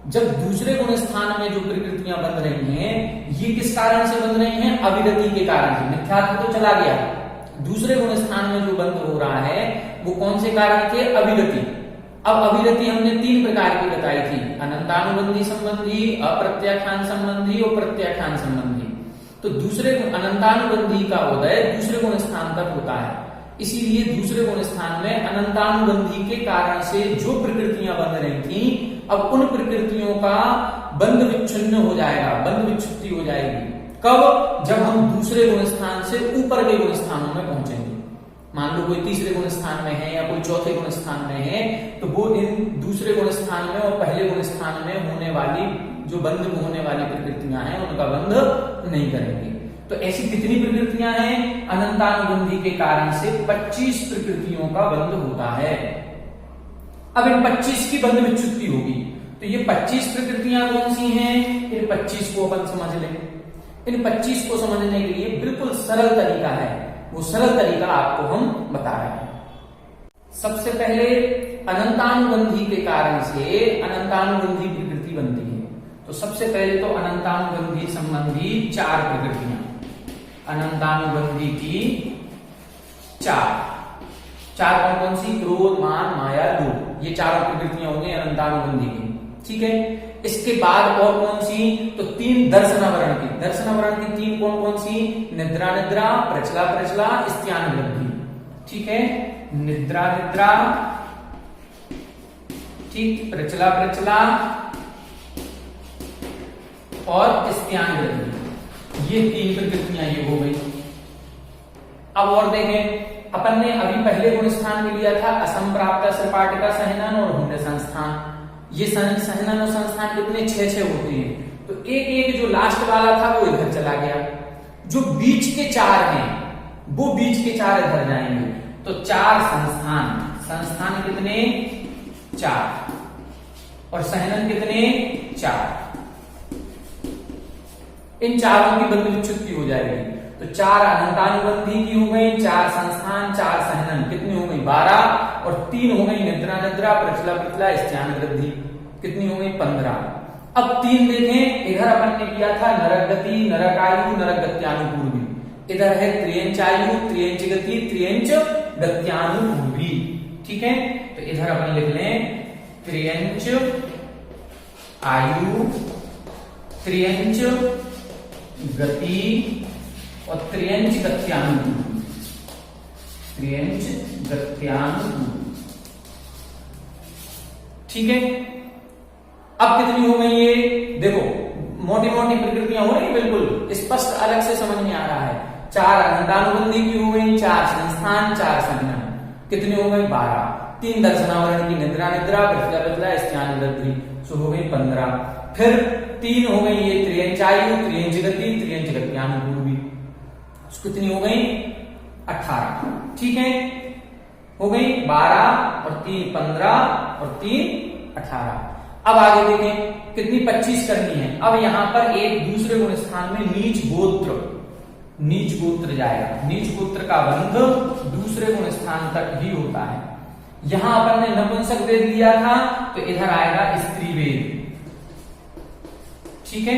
जब दूसरे गुण स्थान में जो प्रकृतियां बन रही हैं, ये किस कारण से बन रही हैं? अविरति के कारण से। मिथ्यात्व तो चला गया, दूसरे गुण स्थान में जो बंध हो रहा है वो कौन से कारण थे? अविरति। अब अविरति हमने 3 प्रकार की बताई थी, अनंतानुबंधी संबंधी, अप्रत्याख्यान संबंधी और प्रत्याख्यान संबंधी। तो दूसरे अनंतानुबंधी का उदय दूसरे गुण स्थान तक होता है, इसीलिए दूसरे गुण स्थान में अनंतानुबंधी के कारण से जो प्रकृतियां बन रही थी, अब उन प्रकृतियों का बंध विच्छिन्न हो जाएगा, बंध विच्छुत्ति हो जाएगी। कब? जब हम दूसरे गुण स्थान से ऊपर के गुण स्थानों में पहुंचेंगे। मान लो कोई तीसरे गुण स्थान में है या कोई चौथे गुण स्थान में है, तो वो इन दूसरे गुण स्थान में और पहले गुण स्थान में होने वाली जो बंध होने वाली प्रकृतियां हैं उनका बंध नहीं करेंगे। तो ऐसी कितनी प्रकृतियां हैं? अनंतानुबंधी के कारण से 25 प्रकृतियों का बंध होता है। अब इन 25 की बंध विच्छुत्ति होगी, तो ये 25 प्रकृतियां कौन सी हैं? इन 25 को अपन समझ लें। इन 25 को समझने के लिए बिल्कुल सरल तरीका है, वो सरल तरीका आपको हम बता रहे हैं। सबसे पहले अनंतानुबंधी के कारण से अनंतानुबंधी प्रकृति बनती है। तो सबसे पहले तो अनंतानुबंधी संबंधी 4 प्रकृतियां, अनंतानुबंधी की 4 कौन कौन सी? क्रोध, मान, माया, लोभ, ये 4 प्रकृतियां हो गई अनंतानुबंधी की। ठीक है, इसके बाद और कौन सी? तो 3 दर्शनावरण की। दर्शनावरण की 3 कौन कौन सी? निद्रा निद्रा, प्रचला प्रचला, स्त्यान वृद्धि। ठीक है, निद्रा निद्रा, ठीक, प्रचला प्रचला और स्त्यान वृद्धि, ये 3 प्रकृतियां ये हो गई। अब और देखें, अपन ने अभी पहले गुण स्थान में लिया था असंप्राप्त सपाटिका सहनन और हुंड संस्थान। ये सहनन और संस्थान कितने? 6 होते हैं। तो एक जो लास्ट वाला था वो इधर चला गया, जो बीच के 4 हैं वो बीच के 4 इधर जाएंगे। तो 4 संस्थान कितने? 4 और सहनन कितने? 4। इन 4 की बंध विच्छुत्ति हो जाएगी। तो 4 अनंतानुबंधी की हो गई, 4 संस्थान, 4 सहनन, कितनी हो गई? 12 और 3 हो गई निद्रा निद्रा, प्रचला प्रचला, स्त्यान वृद्धि, कितनी हो गई? 15। अब 3 देखें, इधर अपन ने किया था नरक गति, नरक आयु, नरक गत्यानुपूर्वी। इधर है त्रियंच आयु, त्रियंच गति, त्रियंच गत्यानुपूर्वी। ठीक है, तो इधर अपन लिख लें त्रियंच आयु, त्रियंच गति और त्रियंच गत्यानुपूर्वी, त्रियंच गत्यानुपूर्वी। ठीक है, अब कितनी हो गई ये? देखो मोटी मोटी प्रकृतियां हो रही, बिल्कुल स्पष्ट अलग से समझ में आ रहा है। 4 अनंतानुबंधी की हो गई, 4 संस्थान, 4 संज्ञा, कितनी हो गई? 12। 3 दर्शनावरण की निद्रा निद्रा, प्रचला प्रचला, स्त्यान वृद्धि, सो हो गई 15। फिर 3 हो गई ये त्रियंच आयु, त्रियंच गति, त्रियंच गत्यानुपूर्वी, कितनी हो गई? 18। ठीक है, हो गई 12 और 3 15 और 3 18। अब आगे देखें कितनी? 25 करनी है। अब यहां पर एक दूसरे गुण स्थान में नीच गोत्र जाएगा। नीच गोत्र का बंध दूसरे गुण स्थान तक ही होता है। यहां अपन ने नपुंसक वेद लिया था, तो इधर आएगा स्त्री वेद। ठीक है,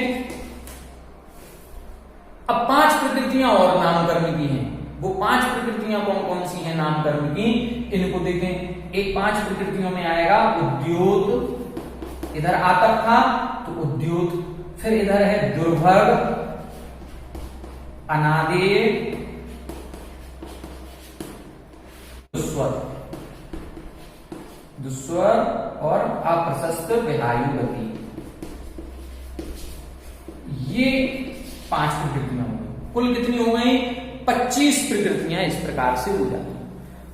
अब 5 प्रकृतियां और नामकर्म की हैं। वो 5 प्रकृतियां कौन कौन सी हैं नामकर्म की? इनको देखें। एक 5 प्रकृतियों में आएगा उद्योत, इधर आतप था तो उद्योत, फिर इधर है दुर्भग, अनादेय, दुस्वर और अप्रशस्त विलायु गति। ये 5 प्रकृतियां हो गई। कुल कितनी हो गई? 25 प्रकृतियां इस प्रकार से हो जाती हैं।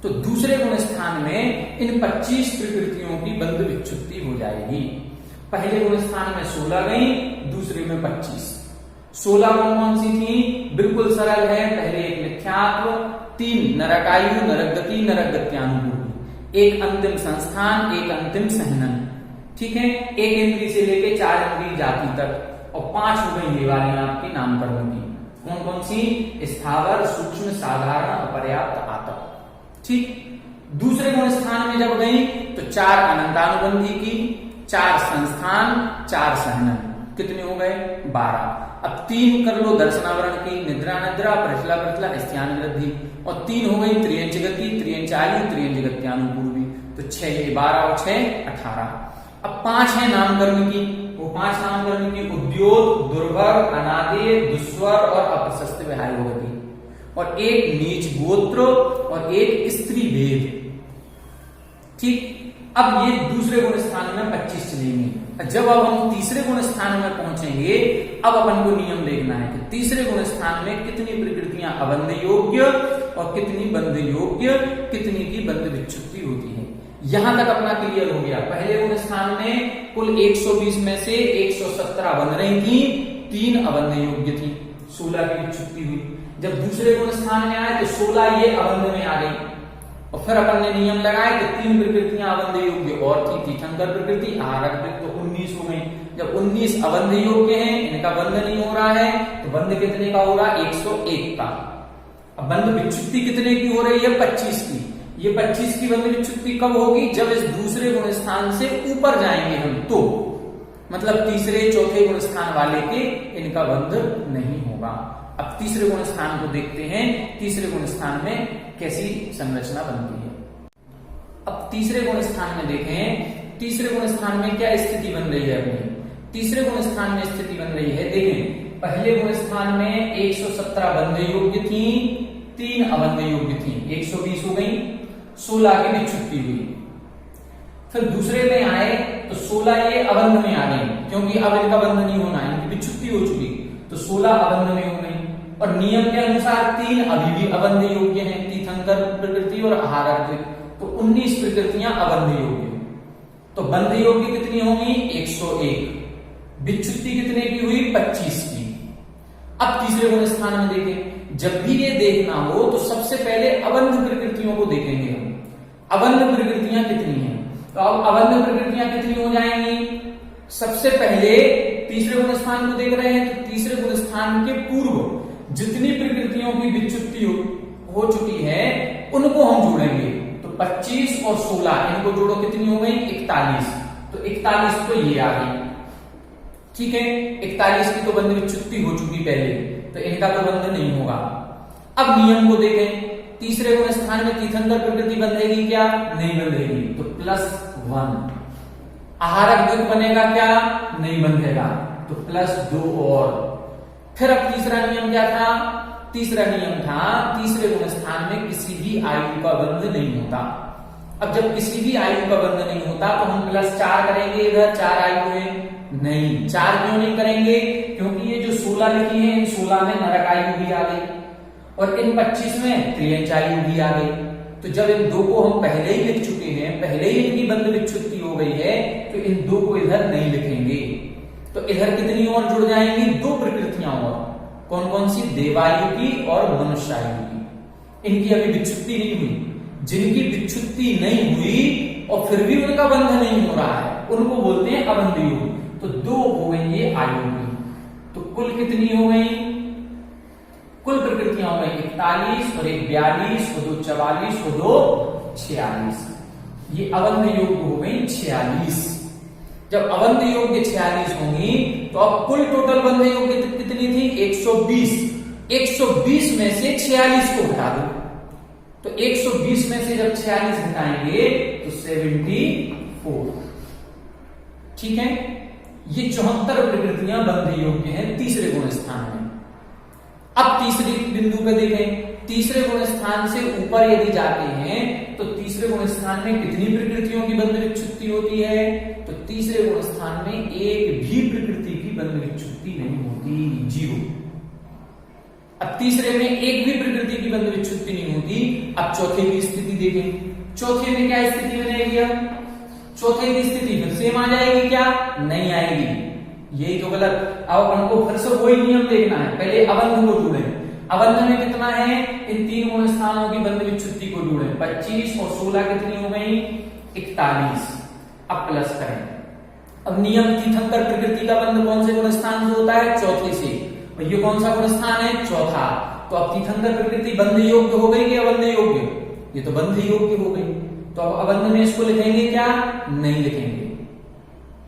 तो दूसरे गुण स्थान में इन 25 प्रकृतियों की बंध विच्छुत्ति हो जाएगी। पहले गुण स्थान में 16 गई, दूसरे में 25। 16 कौन कौन सी थी? बिल्कुल सरल है। पहले एक मिथ्यात्व, 3 नरकायु, नरक गति, नरक गत्यानुपूर्वी, एक अंतिम संस्थान, एक अंतिम सहनन। ठीक है, 1 इंद्री से लेके 4 इंद्री जाति तक, और 5 हो गई ये वाली आपकी नामकरण की। कौन कौन सी? स्थावर, सूक्ष्म, साधारण, अपर्याप्त, आतप। ठीक। दूसरे गुण स्थान में जब गई तो 4 अनंतानुबंधी की, 4 संस्थान, 4 सहनन। कितने हो गए? 12। अब 3 कर लो दर्शनावरण की, निद्रा निद्रा, प्रचला प्रचला, स्त्यान वृद्धि, और 3 हो गई त्रियंच गति, त्रियंच आयु, त्रियंच गत्यानुपूर्वी। तो 6, ये 12 और 6 18। अब 5 है नामकरण की, वो 5 नामकरण की उद्योग, दुर्भर, अनादेय, दुस्वर और अप्रशस्त विहायोगति, और 1 नीच गोत्र और 1 स्त्री भेद। ठीक। अब ये दूसरे गुण स्थान में 25 चलेंगे। जब अब हम तीसरे गुण स्थान में पहुंचेंगे, अब अपन को नियम देखना है कि तीसरे गुण स्थान में कितनी प्रकृतियां अबंध योग्य और कितनी बंध योग्य, कितनी की बंध विच्छुत्ति होती है। यहां तक अपना क्लियर हो गया। पहले गुण स्थान में कुल 120 में से 117 बंध रही थी, 3 अबंध योग्य थी, 16 की विच्छुत्ति हुई। जब दूसरे गुण स्थान में आए तो 16 ये अबंध में आ गई, और फिर अपन ने नियम लगाए कि 3 प्रकृतियां अबंध योग्य और थी, तीर्थंकर प्रकृति, आहारक प्रकृति, तो 19 हो गई। जब 19 अबंध योग्य हैं, इनका बंध नहीं हो रहा है, तो बंध कितने का होगा? 101 का। अब बंध विच्छुत्ति कितने की हो रही है? 25 की। ये 25 की बंध विच्छुत्ति कब होगी? जब इस दूसरे गुण स्थान से ऊपर जाएंगे हम, तो मतलब तीसरे चौथे गुण स्थान वाले के इनका बंध नहीं होगा। अब तीसरे गुण स्थान को देखते हैं, तीसरे गुण स्थान में कैसी संरचना बनती है। अब तीसरे गुण स्थान में देखें, तीसरे गुण स्थान में क्या स्थिति बन रही है अपनी। तीसरे गुण स्थान में स्थिति बन रही है, देखें पहले गुण स्थान में 117 बंध योग्य थी, 3 अबंध योग्य थी, 120 हो गई, 16 की विच्छुत्ति हुई। फिर दूसरे में आए तो 16 ये अबंध में आ गई, क्योंकि अब इनका बंध नहीं होना, इनकी विच्छुत्ति हो चुकी, तो 16 अबंध में हो गई। और नियम के अनुसार 3 अभी भी अबंध योग्य हैं, तीर्थंकर प्रकृति और आहारक, तो 19 प्रकृतियां अबंध योग्य। तो बंध योग्य कितनी होंगी? 101। विच्छुत्ति कितने की हुई? 25 की। अब तीसरे गुण स्थान में देखें, जब भी ये देखना हो तो सबसे पहले अबंध प्रकृतियों को देखेंगे हम। अबंध प्रकृतियां कितनी हैं? तो अब अबंध प्रकृतियां कितनी हो जाएंगी? सबसे पहले तीसरे गुण स्थान को देख रहे हैं, तो तीसरे गुण स्थान के पूर्व जितनी प्रकृतियों की विच्छुत्ति हो चुकी है उनको हम जोड़ेंगे। तो 25 और 16 इनको जोड़ो, कितनी हो गई? 41। तो 41 तो ये आ गई। ठीक है, 41 की तो बंध विच्छुत्ति हो चुकी पहले, तो इनका तो बंध नहीं होगा। अब नियम को देखें, तीसरे गुण स्थान में तीर्थंकर प्रकृति बंधेगी क्या? नहीं बंधेगी, तो +1। आहारक द्विक बनेगा क्या? नहीं बंधेगा, तो +2 और। फिर अब तीसरा नियम क्या था? तीसरा नियम था तीसरे गुण स्थान में किसी भी आयु का बंध नहीं होता। अब जब किसी भी आयु का बंध नहीं होता तो हम +4 करेंगे, इधर 4 आयु है, नहीं 4 क्यों नहीं करेंगे? क्योंकि ये जो 16 लिखी है, इन 16 में नरक आयु भी आ गई और इन 25 में त्रियंच आयु भी आ गई। तो जब इन 2 को हम पहले ही लिख चुके हैं, पहले ही इनकी बंध विच्छुत्ति हो गई है, तो इन 2 को इधर नहीं लिखेंगे। तो इधर कितनी और जुड़ जाएंगी? 2 प्रकृतियां और। कौन कौन सी? देवायु की और मनुष्यायु की। इनकी अभी विच्छुत्ति नहीं हुई। जिनकी विच्छुत्ति नहीं हुई और फिर भी उनका बंध नहीं हो रहा है, उनको बोलते हैं अबंध योग। तो 2 हो गई ये आयु की। तो कुल कितनी हो गई? कुल प्रकृतियां हो गई 41 और 1 42 और 2 44 और 2 46। ये अबंध योग हो गई 46। जब अबंध योग्य 46 होंगी तो अब कुल टोटल बंध योग्य कितनी थी? 120। 120 में से 46 को हटा दो, तो 120 में से जब 46 घटाएंगे तो 74। ठीक है, ये 74 प्रकृतियां बंध योग्य हैं तीसरे गुण स्थान में। अब तीसरे बिंदु पे देखें, तीसरे गुण स्थान से ऊपर यदि जाते हैं तो तीसरे गुण स्थान में कितनी प्रकृतियों की बंध विच्छुत्ति होती है? तो तीसरे गुण स्थान में एक भी प्रकृति की बंध विच्छुत्ति नहीं होती, 0। अब तीसरे में एक भी प्रकृति की बंध विच्छुत्ति नहीं होती। अब चौथे की स्थिति देखें, चौथे में क्या स्थिति बनेगी? अब चौथे की स्थिति फिर सेम आ जाएगी क्या? नहीं आएगी, यही तो गलत। अब अपन को फिर से वही नियम देखना है, पहले अबंध को जोड़े। अबंध में कितना है, इन 3 गुण स्थानों की बंध विच्छुत्ति को जोड़े 25 और 16 कितनी हो गई 41। अब प्लस करें। अब नियम तीर्थंकर प्रकृति का बंध कौन से गुण स्थान से होता है, चौथे से। और ये कौन सा गुण स्थान है, चौथा। तो अब तीर्थंकर प्रकृति बंध योग्य हो गई कि अबंध योग्य, ये तो बंध योग्य हो गई। तो अब अबंध में इसको लिखेंगे क्या, नहीं लिखेंगे।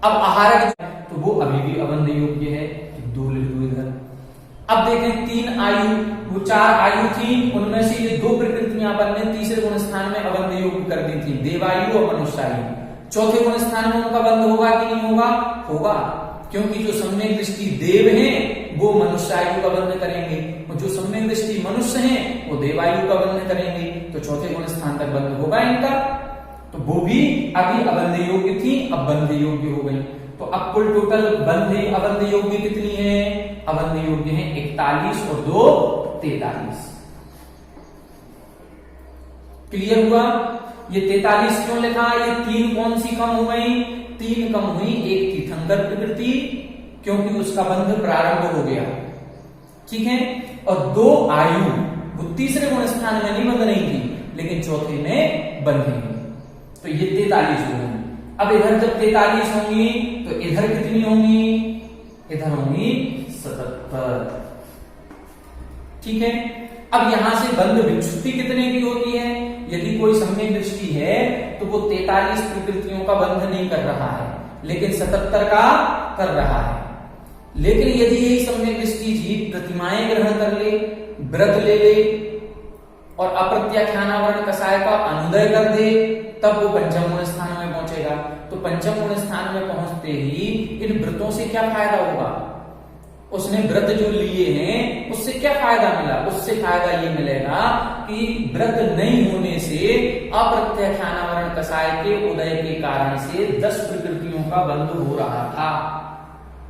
अब आहारक तो वो अभी भी अबंध योग्य है, 2 लिख दो इधर। अब देखें 3 आयु, वो 4 आयु थी, उनमें से ये 2 प्रकृतियां अपन ने तीसरे गुण स्थान में अबंध योग्य कर दी थी, देवायु और मनुष्यायु। चौथे गुण स्थान में उनका बंध होगा कि नहीं होगा, होगा, क्योंकि जो सम्यक दृष्टि देव हैं वो मनुष्यायु का बंध करेंगे, और जो सम्यक दृष्टि मनुष्य हैं वो देवायु का बंध करेंगे। तो चौथे गुण स्थान तक बंध होगा इनका। तो वो भी अभी अबंध योग्य थी, अब बंध योग्य हो गई। तो अब कुल टोटल बंध अबंध योग्य कितनी है, अबंध योग्य है 41 और 2 43। क्लियर हुआ। ये 43 क्यों लिखा, ये 3 कौन सी कम हो गई, 3 कम हुई, एक तीर्थंकर प्रकृति क्योंकि उसका बंध प्रारंभ हो गया, ठीक है, और 2 आयु, वो तीसरे गुण स्थान में नहीं बंध रही थी लेकिन चौथे में बंधेंगी। तो ये 43 हो गई। अब इधर जब 43 होंगी तो इधर कितनी होंगी, इधर होंगी 77, ठीक है। अब यहां से बंध विच्छुत्ति कितने की होती है, यदि कोई सम्यक दृष्टि है तो वो 43 प्रकृतियों का बंध नहीं कर रहा है लेकिन 77 का कर रहा है। लेकिन यदि यही सम्यक दृष्टि जीव प्रतिमाएं ग्रहण कर ले, व्रत ले ले और अप्रत्याख्यानावरण कषाय का अनुदय कर दे, तब वो पंचम गुण स्थान में पहुंचेगा। तो पंचम गुण स्थान में पहुंचते ही इन व्रतों से क्या फायदा होगा, उसने व्रत जो लिए हैं उससे क्या फायदा मिला, उससे फायदा ये मिलेगा कि व्रत नहीं होने से अप्रत्याख्यानावरण कषाय के उदय के कारण से 10 प्रकृतियों का बंध हो रहा था,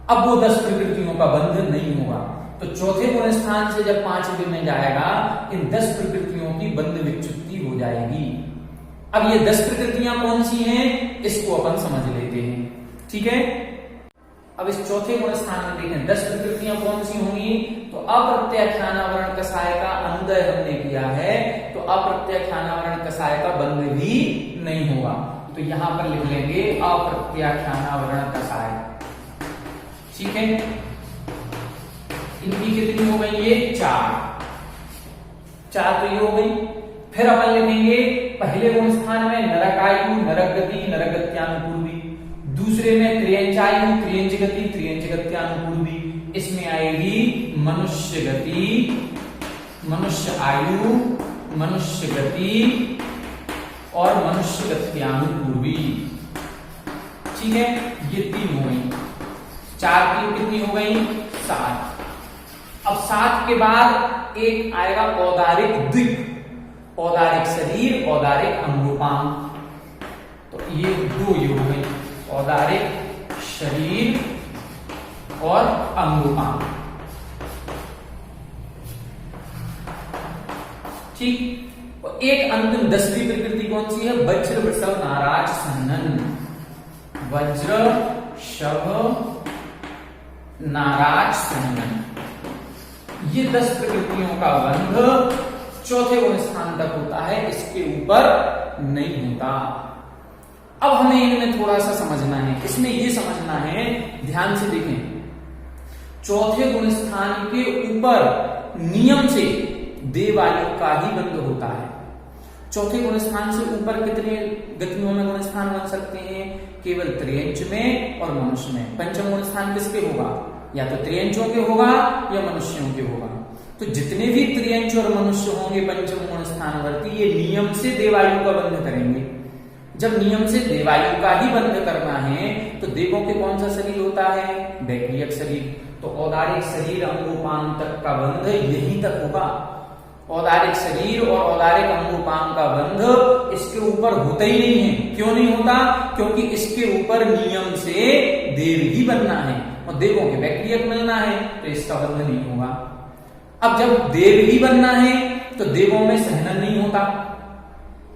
अब वो 10 प्रकृतियों का बंध नहीं होगा। तो चौथे गुण स्थान से जब 5वें में जाएगा इन 10 प्रकृतियों की बंध विच्छुत्ति हो जाएगी। अब ये 10 प्रकृतियां कौन सी हैं, इसको अपन समझ लेते हैं, ठीक है। अब इस चौथे गुण स्थान में देखें 10 प्रकृतियां कौन सी होंगी, तो अप्रत्याख्यानावरण कषाय का अनुदय हमने किया है, तो अप्रत्याख्यानावरण कषाय का बंध भी नहीं होगा। तो यहां पर लिख लेंगे अप्रत्याख्यानावरण कषाय, ठीक है। इनकी कितनी हो गई, ये 4 तो ये हो गई। फिर अपन लिखेंगे पहले गुण स्थान में नरकायु, नरक गति, नरक गत्यानुपूर्वी, दूसरे में त्रियंचायु, त्रियंच गति, त्रियंच गत्यानुपूर्वी, इसमें आएगी मनुष्य गति, मनुष्य आयु, मनुष्य गति और मनुष्य गत्यानुपूर्वी, ठीक है। ये 3 हो गई, 4 3 कितनी हो गई, 7। अब 7 के बाद एक आएगा औदारिक द्वीप, औदारिक शरीर, औदारिक अंगोपांग, तो ये 2 ये हो गई, औदारिक शरीर और अंगोपांग, ठीक। और एक अंतिम 10वीं प्रकृति कौन सी है, वज्र वृषभ नाराज सहनन, वज्र शव नाराज सहनन, ये 10 प्रकृतियों का बंध चौथे गुण स्थान तक होता है, इसके ऊपर नहीं होता। अब हमें इनमें थोड़ा सा समझना है, इसमें ये समझना है, ध्यान से देखें, चौथे गुण स्थान के ऊपर नियम से देवायु का ही बंध होता है। चौथे गुण स्थान से ऊपर कितने गतियों में गुण स्थान बन सकते हैं, केवल त्रियंच में और मनुष्य में। पंचम गुण स्थान किसके होगा, या तो त्रियंचों के होगा या मनुष्यों के होगा। तो जितने भी त्रियंच और मनुष्य होंगे पंचम गुण स्थानवर्ती, ये नियम से देवायु का बंध करेंगे। जब नियम से देवायु का ही बंध करना है तो देवों के कौन सा शरीर होता है, वैक्रियक शरीर, तो औदारिक शरीर अंगोपांग तक का बंध यहीं तक होगा। औदारिक शरीर और औदारिक अंगोपांग का बंध इसके ऊपर होता ही नहीं है। क्यों नहीं होता, क्योंकि इसके ऊपर नियम से देव ही बनना है और देवों के वैक्रियक मिलना है, तो इसका बंध नहीं होगा। अब जब देव ही बनना है तो देवों में सहनन नहीं होता।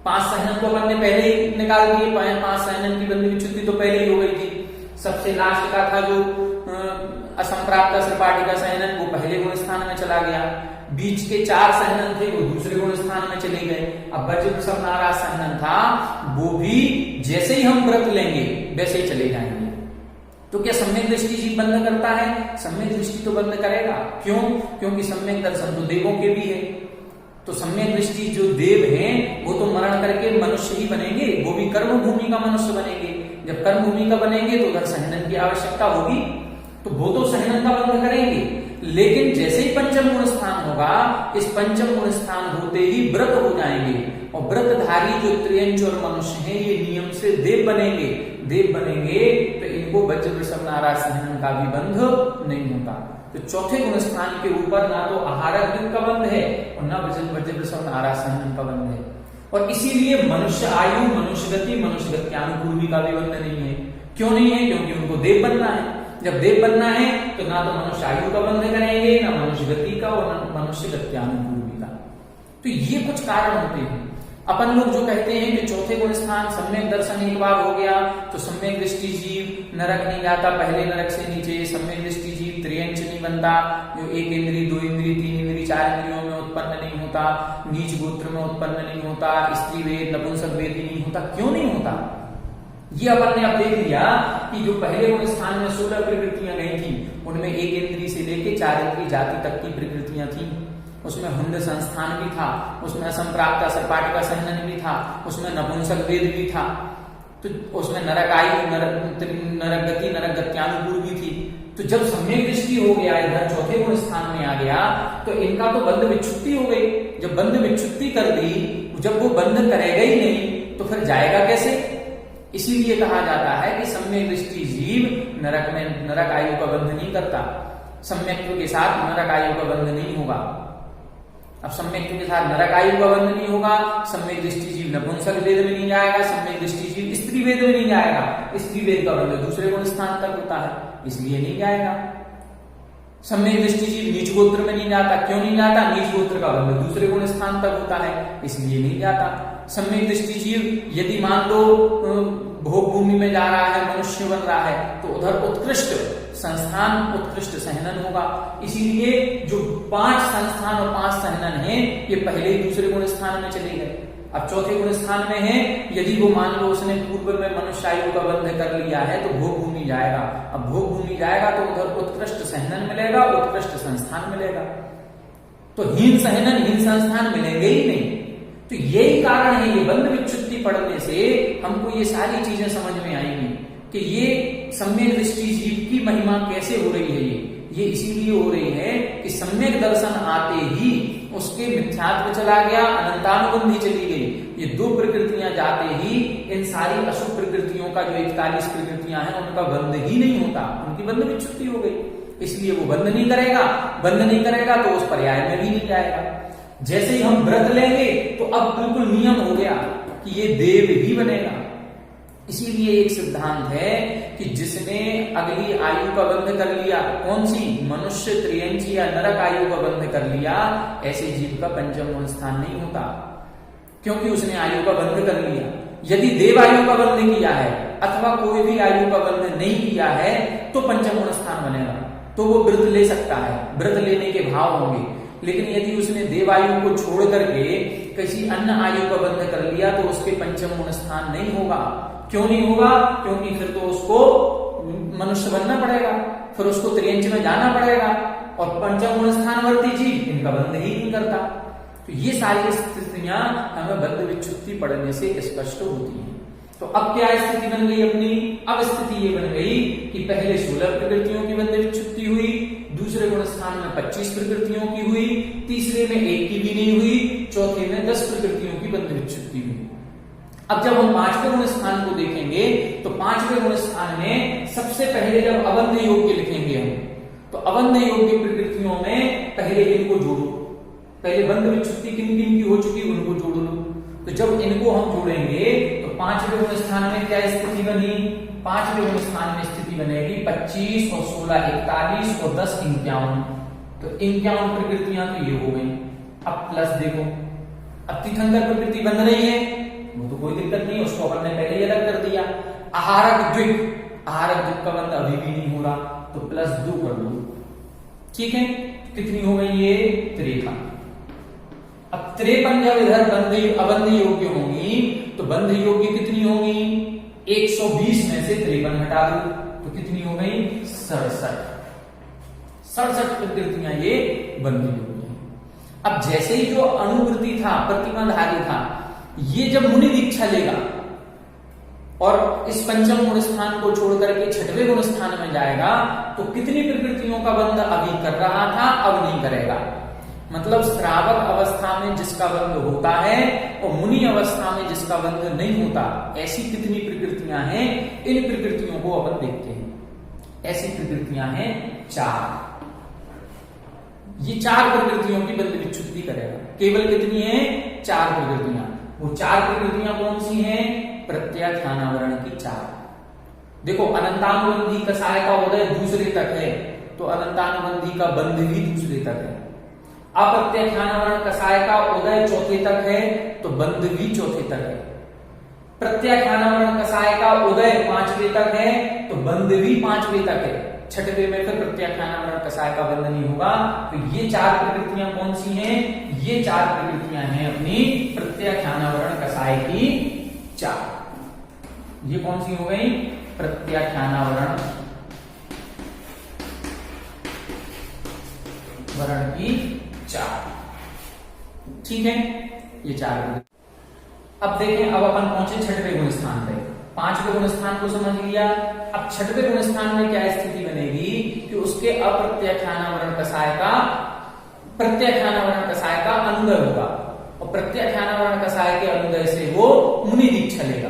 5 सहनन तो अपन ने पहले ही निकाल दिए, 5 सहनन की बंध विच्छुत्ति तो पहले ही हो गई थी। सबसे लास्ट का था जो असंप्राप्त सपाटिका सहनन वो पहले गुण स्थान में चला गया, बीच के 4 सहनन थे वो दूसरे गुण स्थान में चले गए। अब वज्र वृषभ नाराज सहनन था वो भी जैसे ही हम व्रत लेंगे वैसे ही चले जाएंगे। तो क्या सम्यक दृष्टि जीव बंद करता है? सम्यक दृष्टि तो बंद करेगा। क्यों? क्योंकि सम्यक दर्शन तो देवों के भी है। तो सम्यक दृष्टि जो देव हैं वो तो मरण करके मनुष्य ही बनेंगे, वो भी कर्म भूमि का मनुष्य बनेंगे। जब कर्म भूमि का बनेंगे तो उधर सहनन की आवश्यकता होगी, तो वो तो सहनन का बंद करेंगे। लेकिन जैसे ही पंचम गुण स्थान होगा, इस पंचम गुण स्थान होते ही व्रत हो जाएंगे, और व्रतधारी जो त्रियंच और मनुष्य हैं ये नियम से देव बनेंगे। देव बनेंगे तो इनको वज्र वृषभ नाराज सहनन का भी बंध नहीं होता। तो चौथे गुण स्थान के ऊपर ना तो आहारक का बंध है और ना वज्र वृषभ नाराज सहनन का बंध है। और इसीलिए मनुष्य आयु, मनुष्य गति, मनुष्य गत्यानुपूर्वी का भी बंध नहीं है। क्यों नहीं है? क्योंकि उनको देव बनना है। जब देव बनना है तो ना तो मनुष्य आयु का बंध करेंगे, ना मनुष्य गति का और ना मनुष्य गत्यानुपूर्वी का। तो ये कुछ कारण होते हैं। अपन लोग जो कहते हैं कि चौथे गुण स्थान सम्यक दर्शन एक बार हो गया तो सम्यक दृष्टि जीव नरक नहीं जाता, पहले नरक से नीचे सम्यक दृष्टि जीव त्रियंच नहीं बनता, जो 1 इंद्री 2 इंद्री 3 इंद्री 4 इंद्रियों में उत्पन्न नहीं होता, नीच गोत्र में उत्पन्न नहीं होता, स्त्री वेद नपुंसक वेद ही नहीं होता। क्यों नहीं होता? ये अपन ने अब देख लिया कि जो पहले गुण स्थान में 16 प्रकृतियां गई थी उनमें 1 इंद्री से लेके 4 इंद्री जाति तक की प्रकृतियां थी। उसमें हुंड संस्थान भी था, उसमें असंप्राप्त सपाटिका सहनन भी था, उसमें नपुंसक वेद भी था, तो उसमें नरक आयु, नरक गति, नरक गत्यानुपूर्वी थी। तो जब सम्यक दृष्टि हो गया, इधर चौथे गुण स्थान में आ गया, तो इनका तो बंध विच्छुत्ति हो गई। जब बंध विच्छुत्ति कर दी, जब वो बंध करेगा ही नहीं तो फिर जाएगा कैसे? इसीलिए कहा जाता है कि सम्यक दृष्टि जीव नरक आयु का बंध नहीं करता। सम्यक्त्व के साथ नरक आयु का बंध नहीं होगा। अब सम्यक्त्व के साथ नरक आयु का बंध नहीं होगा, सम्यक दृष्टि जीव नपुंसक वेद में नहीं जाएगा, सम्यक दृष्टि जीव स्त्री वेद में नहीं जाएगा। स्त्री वेद का बंध दूसरे गुण स्थान तक होता है, इसलिए नहीं जाएगा। सम्यक दृष्टि जीव नीच गोत्र में नहीं जाता। क्यों नहीं जाता? नीच गोत्र का बंध दूसरे गुण स्थान तक होता है, इसलिए नहीं जाता। सम्यक दृष्टि जीव यदि मान लो भोग भूमि में जा रहा है, मनुष्य बन रहा है, तो उधर उत्कृष्ट संस्थान, उत्कृष्ट सहनन होगा। इसीलिए जो 5 संस्थान और 5 सहनन हैं ये पहले ही दूसरे गुण स्थान में चले गए। अब चौथे गुण स्थान में है, यदि वो मान लो उसने पूर्व में मनुष्य आयु का बंध कर लिया है तो भोग भूमि जाएगा। अब भोग भूमि जाएगा तो उधर उत्कृष्ट सहनन मिलेगा, उत्कृष्ट संस्थान मिलेगा। तो हीन सहनन, हीन संस्थान मिलेंगे ही नहीं। तो यही कारण है, ये बंध विच्छुत्ति पढ़ने से हमको ये सारी चीजें समझ में आएंगी कि ये सम्यक दृष्टि जीव की महिमा कैसे हो रही है। ये इसीलिए हो रही है कि सम्यक दर्शन आते ही उसके मिथ्यात्व चला गया, अनंतानुबंधी चली गई। ये 2 प्रकृतियां जाते ही इन सारी अशुभ प्रकृतियों का जो 41 प्रकृतियां हैं उनका बंध ही नहीं होता, उनकी बंध विच्छुत्ति हो गई। इसलिए वो बंध नहीं करेगा। बंध नहीं करेगा तो उस पर्याय में भी नहीं जाएगा। जैसे ही हम व्रत लेंगे तो अब बिल्कुल नियम हो गया कि ये देव ही बनेगा। इसीलिए एक सिद्धांत है कि जिसने अगली आयु का बंध कर लिया, कौन सी? मनुष्य, त्रियंच या नरक आयु का बंध कर लिया, ऐसे जीव का पंचम गुण स्थान नहीं होता, क्योंकि उसने आयु का बंध कर लिया। यदि देव आयु का बंध किया है अथवा कोई भी आयु का बंध नहीं किया है तो पंचम गुण स्थान बनेगा, तो वो व्रत ले सकता है, व्रत लेने के भाव होंगे। लेकिन यदि उसने देवायु को छोड़ करके किसी अन्य आयु का बंध कर लिया तो उसके पंचम गुण स्थान नहीं होगा। क्यों नहीं होगा? क्योंकि फिर तो उसको मनुष्य बनना पड़ेगा, फिर उसको त्रियंच में जाना पड़ेगा, और पंचम गुण स्थानवर्ती जीव इनका बंध ही नहीं करता। तो ये सारी स्थितियां हमें बंध विच्छुत्ति पढ़ने से स्पष्ट होती हैं। तो अब क्या स्थिति बन गई अपनी? अब स्थिति ये बन गई कि पहले 16 प्रकृतियों की बंध विच्छुत्ति हुई, दूसरे गुण स्थान में 25 प्रकृतियों की हुई, तीसरे में 1 की भी नहीं हुई, चौथे में 10 प्रकृतियों की बंध विच्छुत्ति हुई। अब जब हम 5वें गुण स्थान को देखेंगे तो 5वें गुण स्थान में सबसे पहले जब अबंध योग्य लिखेंगे हम, तो अबंध योग्य प्रकृतियों में पहले इनको जोड़ो। पहले बंध विच्छुत्ति किन किन की हो चुकी उनको जोड़ लो। तो जब इनको हम जोड़ेंगे तो 5वें गुण स्थान में क्या स्थिति बनी? 5वें गुण स्थान में स्थिति बनेगी 25 और 16 41 और 10 51। तो 51 प्रकृतियां तो ये हो गई। अब प्लस देखो, अब तीर्थंकर प्रकृति बन रही है, वो तो कोई दिक्कत नहीं, उसको अपन ने पहले ही अलग कर दिया। आहारक द्विक, आहारक द्विक का बंध अभी भी नहीं हो रहा, तो +2 कर दो। ठीक है, कितनी हो गई ये 53। अब 53 जब इधर अबंध योग्य होंगी तो बंध योग्य कितनी होगी, 120 में से 53 हटा दो तो कितनी हो गई 67। 67 प्रकृतियां ये बंध योग्य हैं। अब जैसे ही जो अनुवृत्ति था, प्रतिमाधारी था, ये जब मुनि दीक्षा लेगा और इस पंचम गुण स्थान को छोड़कर के छठवें गुण स्थान में जाएगा तो कितनी प्रकृतियों का बंध अभी कर रहा था, अब नहीं करेगा। मतलब श्रावक अवस्था में जिसका बंध होता है और मुनि अवस्था में जिसका बंध नहीं होता, ऐसी कितनी प्रकृतियां हैं, इन प्रकृतियों को अपन देखते हैं। ऐसी प्रकृतियां हैं 4। ये 4 प्रकृतियों की बंध विच्छुद्धि करेगा। केवल कितनी है 4 प्रकृतियां। वो 4 प्रकृतियां कौन सी हैं, प्रत्याख्यानावरण की 4। देखो अनंतानुबंधी कसाय का उदय दूसरे तक है तो अनंतानुबंधी का बंध भी दूसरे तक है। अप्रत्याख्यानावरण कसाय का उदय चौथे तक है तो बंध भी चौथे तक है। प्रत्याख्यानावरण कसाय का उदय 5वें तक है तो बंध भी 5वें तक है। छठवें में फिर प्रत्याख्यानावरण कसाय का बंध नहीं होगा। तो ये 4 प्रकृतियां कौन सी हैं, ये 4 प्रकृतियां हैं अपनी प्रत्याख्यानावरण कसाय की 4। ये कौन सी हो गई, प्रत्याख्यानावरण वर्ण की 4। ठीक है, ये 4। अब देखें, अब अपन पहुंचे छठवें गुण स्थान पे। 5वें गुण स्थान को समझ लिया। अब छठवें गुण स्थान में क्या स्थिति बनेगी कि उसके अप्रत्याख्यानावरण कसाय का प्रत्याख्यानावरण कसाय का अनुदय होगा और प्रत्याख्यानावरण कसाय के अनुदय से वो मुनि दीक्षा लेगा।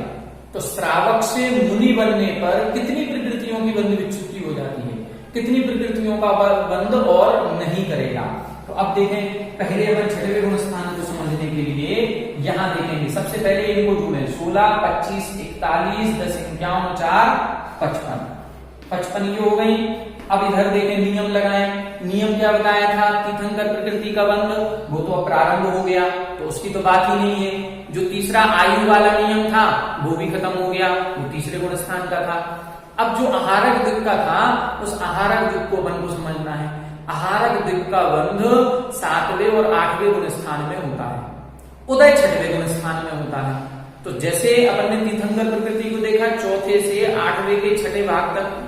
तो श्रावक से मुनि बनने पर कितनी प्रकृतियों की बंध विच्छुद्धि हो जाती है, कितनी प्रकृतियों का बंध और नहीं करेगा। तो अब देखें, पहले अपन छठवें गुण स्थान को समझने के लिए यहां देखेंगे। सबसे पहले इनको जोड़ें, 16, 25, 41, 10, 51, 4, 55। 55 ये हो गई। अब इधर देखें, नियम लगाएं। नियम क्या बताया था, तीर्थंकर प्रकृति का बंध, वो तो अब प्रारंभ हो गया तो उसकी तो बात ही नहीं है। जो तीसरा आयु वाला नियम था वो भी खत्म हो गया, वो तीसरे गुण स्थान का था। अब जो आहारक दिक् का था, उस आहारक दिक् को बंध को समझना है। आहारक दिक् का बंध 7वें और 8वें गुण स्थान में होता है, उदय छठवें गुण स्थान में होता है। तो जैसे अपन ने तीर्थंकर प्रकृति को देखा, चौथे से 8वें के छठे भाग तक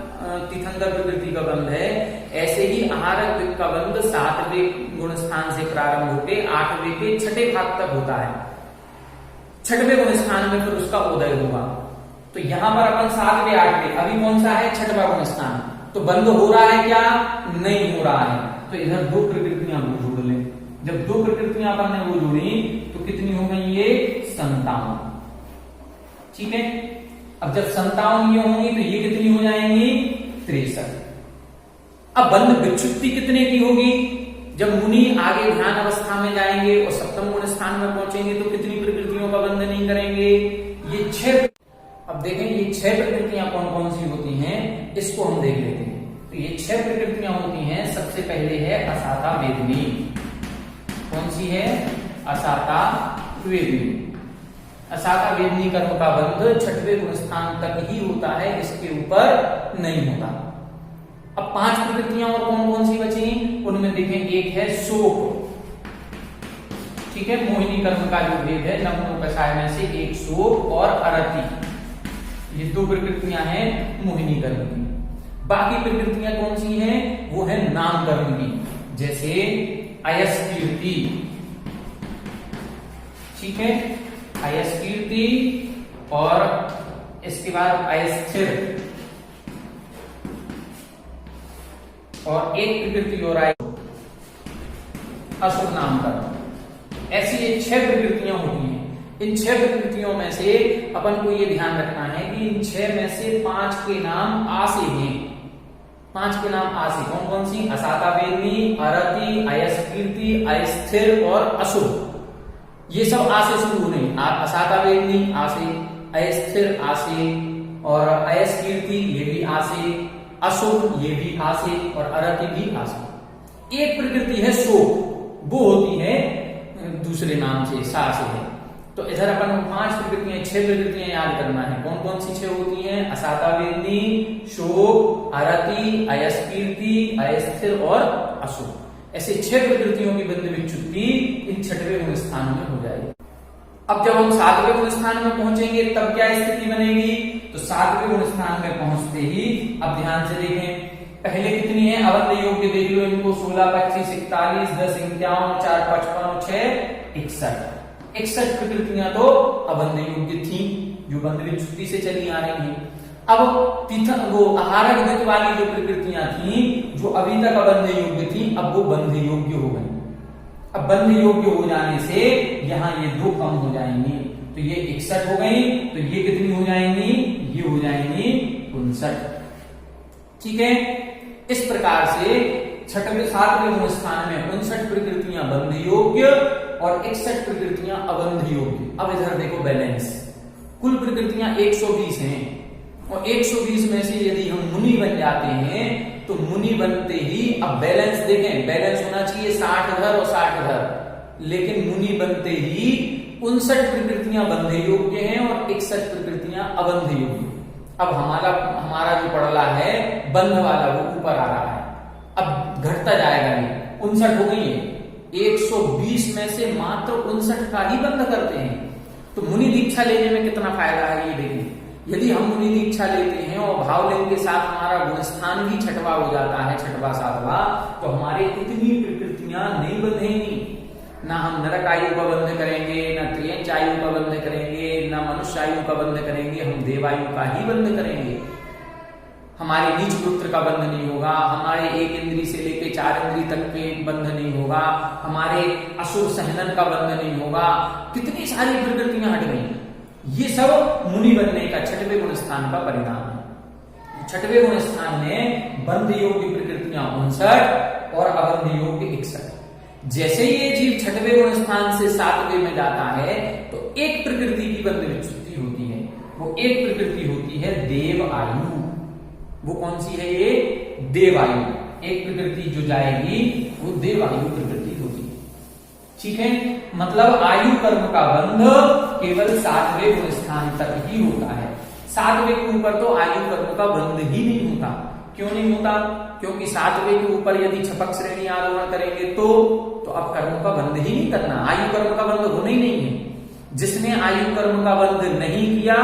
तीर्थंकर प्रकृति का बंध है, ऐसे ही आहारक दिक् का बंध 7वें गुण स्थान से प्रारंभ होकर 8वें के छठे भाग तक होता है। छठवें गुण स्थान में फिर उसका उदय होगा। तो यहां पर अपन 7वें 8वें, अभी कौन सा है, छठवां गुण स्थान, तो बंद हो रहा है क्या, नहीं हो रहा है। तो इधर 2 प्रकृतियां जोड़ लें। जब 2 प्रकृतियां अपन ने वो जोड़ी तो कितनी हो गई, ये 57। ठीक है, अब जब 57 ये होंगी तो ये कितनी हो जाएंगी, 63। अब बंध विच्छुद्धि कितने की होगी, जब मुनि आगे ध्यान अवस्था में जाएंगे और सप्तम गुण स्थान में पहुंचेंगे तो कितनी प्रकृतियों का बंध नहीं करेंगे, ये 6। अब देखें ये 6 प्रकृतियां कौन कौन सी होती हैं, इसको हम देख लेते हैं। तो ये 6 प्रकृतियां होती हैं। सबसे पहले है असाता वेदनी। कौन सी है, असाता वेदनी। असाता वेदनी कर्म का बंध छठवें गुण स्थान तक ही होता है, इसके ऊपर नहीं होता। अब 5 प्रकृतियां और कौन कौन सी बची, उनमें देखें, एक है शोक। ठीक है, मोहिनी कर्म का जो वेद है, नमो कसाय में से एक शोक और अरति, ये 2 प्रकृतियां हैं मोहिनी कर्म की। बाकी प्रकृतियां कौन सी हैं, वो है नाम कर्म की, जैसे अयस्कीर्ति। ठीक है, अयस्कीर्ति और इसके बाद अयस्थिर और एक प्रकृति और आए अशुभ नाम कर्म। ऐसी ये 6 प्रकृतियां होती हैं। इन 6 प्रकृतियों में से अपन को ये ध्यान रखना है कि इन 6 में से 5 के नाम आ से हैं। 5 के नाम आ से कौन कौन सी, असाता वेदनी, अरति, अयस्कीर्ति, अयस्थिर और अशुभ। ये सब आ से शुरू होने, असाता वेदनी आ से, अयस्थिर आ से और अयस्कीर्ति ये भी आ से, अशुभ ये भी आ से और अरति भी आ से। एक प्रकृति है शोक, वो होती है दूसरे नाम से, सा से है। तो इधर अपन 5 प्रकृतियां 6 प्रकृतियां याद करना है। कौन कौन सी 6 होती हैं? असाता वेदनी, शोक, आरति, अयस्कीर्ति, अस्थिर और अशुभ। ऐसे 6 प्रकृतियों की बंध विच्युति इन 6वें गुण स्थान में हो जाएगी। अब जब हम 7वें गुण स्थान में पहुंचेंगे तब क्या स्थिति बनेगी? तो 7वें गुण स्थान में पहुंचते ही अब ध्यान से देखें, पहले कितनी है अबंध योग्य देख लो इनको, 16, 25, 41, 10, 51, 4, 55, 6, 61। 61 प्रकृतियां तो अबंध योग्य थी जो बंध विच्युति से चली आ रही है। अब वो आहारक गति वाली जो प्रकृतियां थी जो अभी तक अबंध योग्य थी, अब वो बंध योग्य हो गई। अब बंध योग्य हो जाने से यहाँ ये 2 कम हो जाएंगी, तो ये 61 हो गई, तो ये कितनी हो जाएंगी? ये हो जाएंगी 59। ठीक है, इस प्रकार से 7वें गुण स्थान में 59 प्रकृतियां बंध योग्य और 61 प्रकृतियां अबंध योग्य। अब इधर देखो बैलेंस, कुल प्रकृतियां 120 हैं और 120 में से यदि हम मुनि बन जाते हैं तो मुनि बनते ही अब बैलेंस देखें, बैलेंस होना चाहिए 60 इधर और 60 इधर, लेकिन मुनि बनते ही 59 प्रकृतियां बंध योग्य हैं और 61 प्रकृतियां अबंध योग्य। अब हमारा जो पड़ला है बंध वाला वो ऊपर आ रहा है, अब घटता जाएगा, ये 59 हो गई है। 120 में से मात्र 59 का ही बंध करते हैं। तो मुनि दीक्षा लेने में कितना फायदा है ये देखिए, यदि हम मुनि दीक्षा लेते हैं और भावलिंग के साथ हमारा गुण स्थान भी 6वां हो जाता है, 6वां 7वां, तो हमारे इतनी प्रकृतियां नहीं बंधेंगी। ना हम नरक आयु का बंध करेंगे, ना त्रियंच आयु का बंध करेंगे, ना मनुष्य आयु का बंध करेंगे, हम देवायु का ही बंध करेंगे। हमारे नीच पुत्र का बंध नहीं होगा, हमारे 1 इंद्री से लेके 4 इंद्री तक के बंध नहीं होगा, हमारे असुर सहनन का बंध नहीं होगा। कितनी सारी प्रकृतियां हट गई। ये सब मुनि बनने का 6वें गुण स्थान का परिणाम है। 6वें गुण स्थान में बंध योग्य प्रकृतियां 59 और अबंध योग्य 61। जैसे ही ये जीव 6वें गुण स्थान से 7वें में जाता है तो एक प्रकृति की बंध विच्युति होती है, वो एक प्रकृति होती है देव आयु। वो कौन सी है? ये देवायु। एक प्रकृति जो जाएगी वो देवायु प्रकृति होगी। ठीक है, मतलब आयु कर्म का बंध केवल 7वें गुण स्थान तक ही होता है। 7वें के ऊपर तो आयु कर्म का बंध ही नहीं होता। क्यों नहीं होता? क्योंकि 7वें के ऊपर यदि छपक श्रेणी आरोहण करेंगे तो अब कर्म का बंध ही नहीं करना, आयु कर्म का बंध होना ही नहीं है। जिसने आयु कर्म का बंध नहीं किया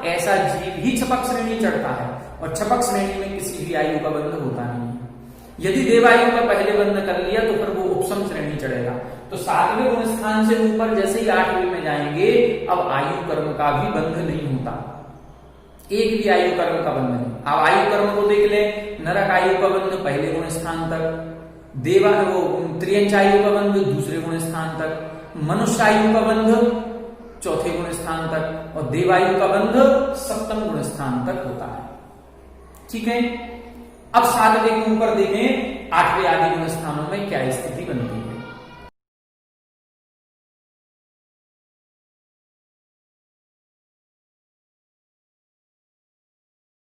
ऐसा जीव ही छपक श्रेणी चढ़ता है, और छपक श्रेणी में किसी भी आयु का बंध होता नहीं है। यदि देवायु का पहले बंध कर लिया तो फिर वो उपसम श्रेणी चढ़ेगा। तो 7वें गुण स्थान से ऊपर जैसे ही 8वें में जाएंगे अब आयु कर्म का भी बंध नहीं होता, एक भी आयु कर्म का बंध नहीं। अब आयु कर्म को देख ले, नरक आयु का बंध पहले गुण स्थान तक, देवा वो त्रियंच आयु का बंध दूसरे गुण स्थान तक, मनुष्य आयु का बंध 4थे गुण स्थान तक, और देवायु का बंध 7वें गुण स्थान तक होता है। ठीक है, अब 7वें के ऊपर देखें 8वें आदि गुण स्थानों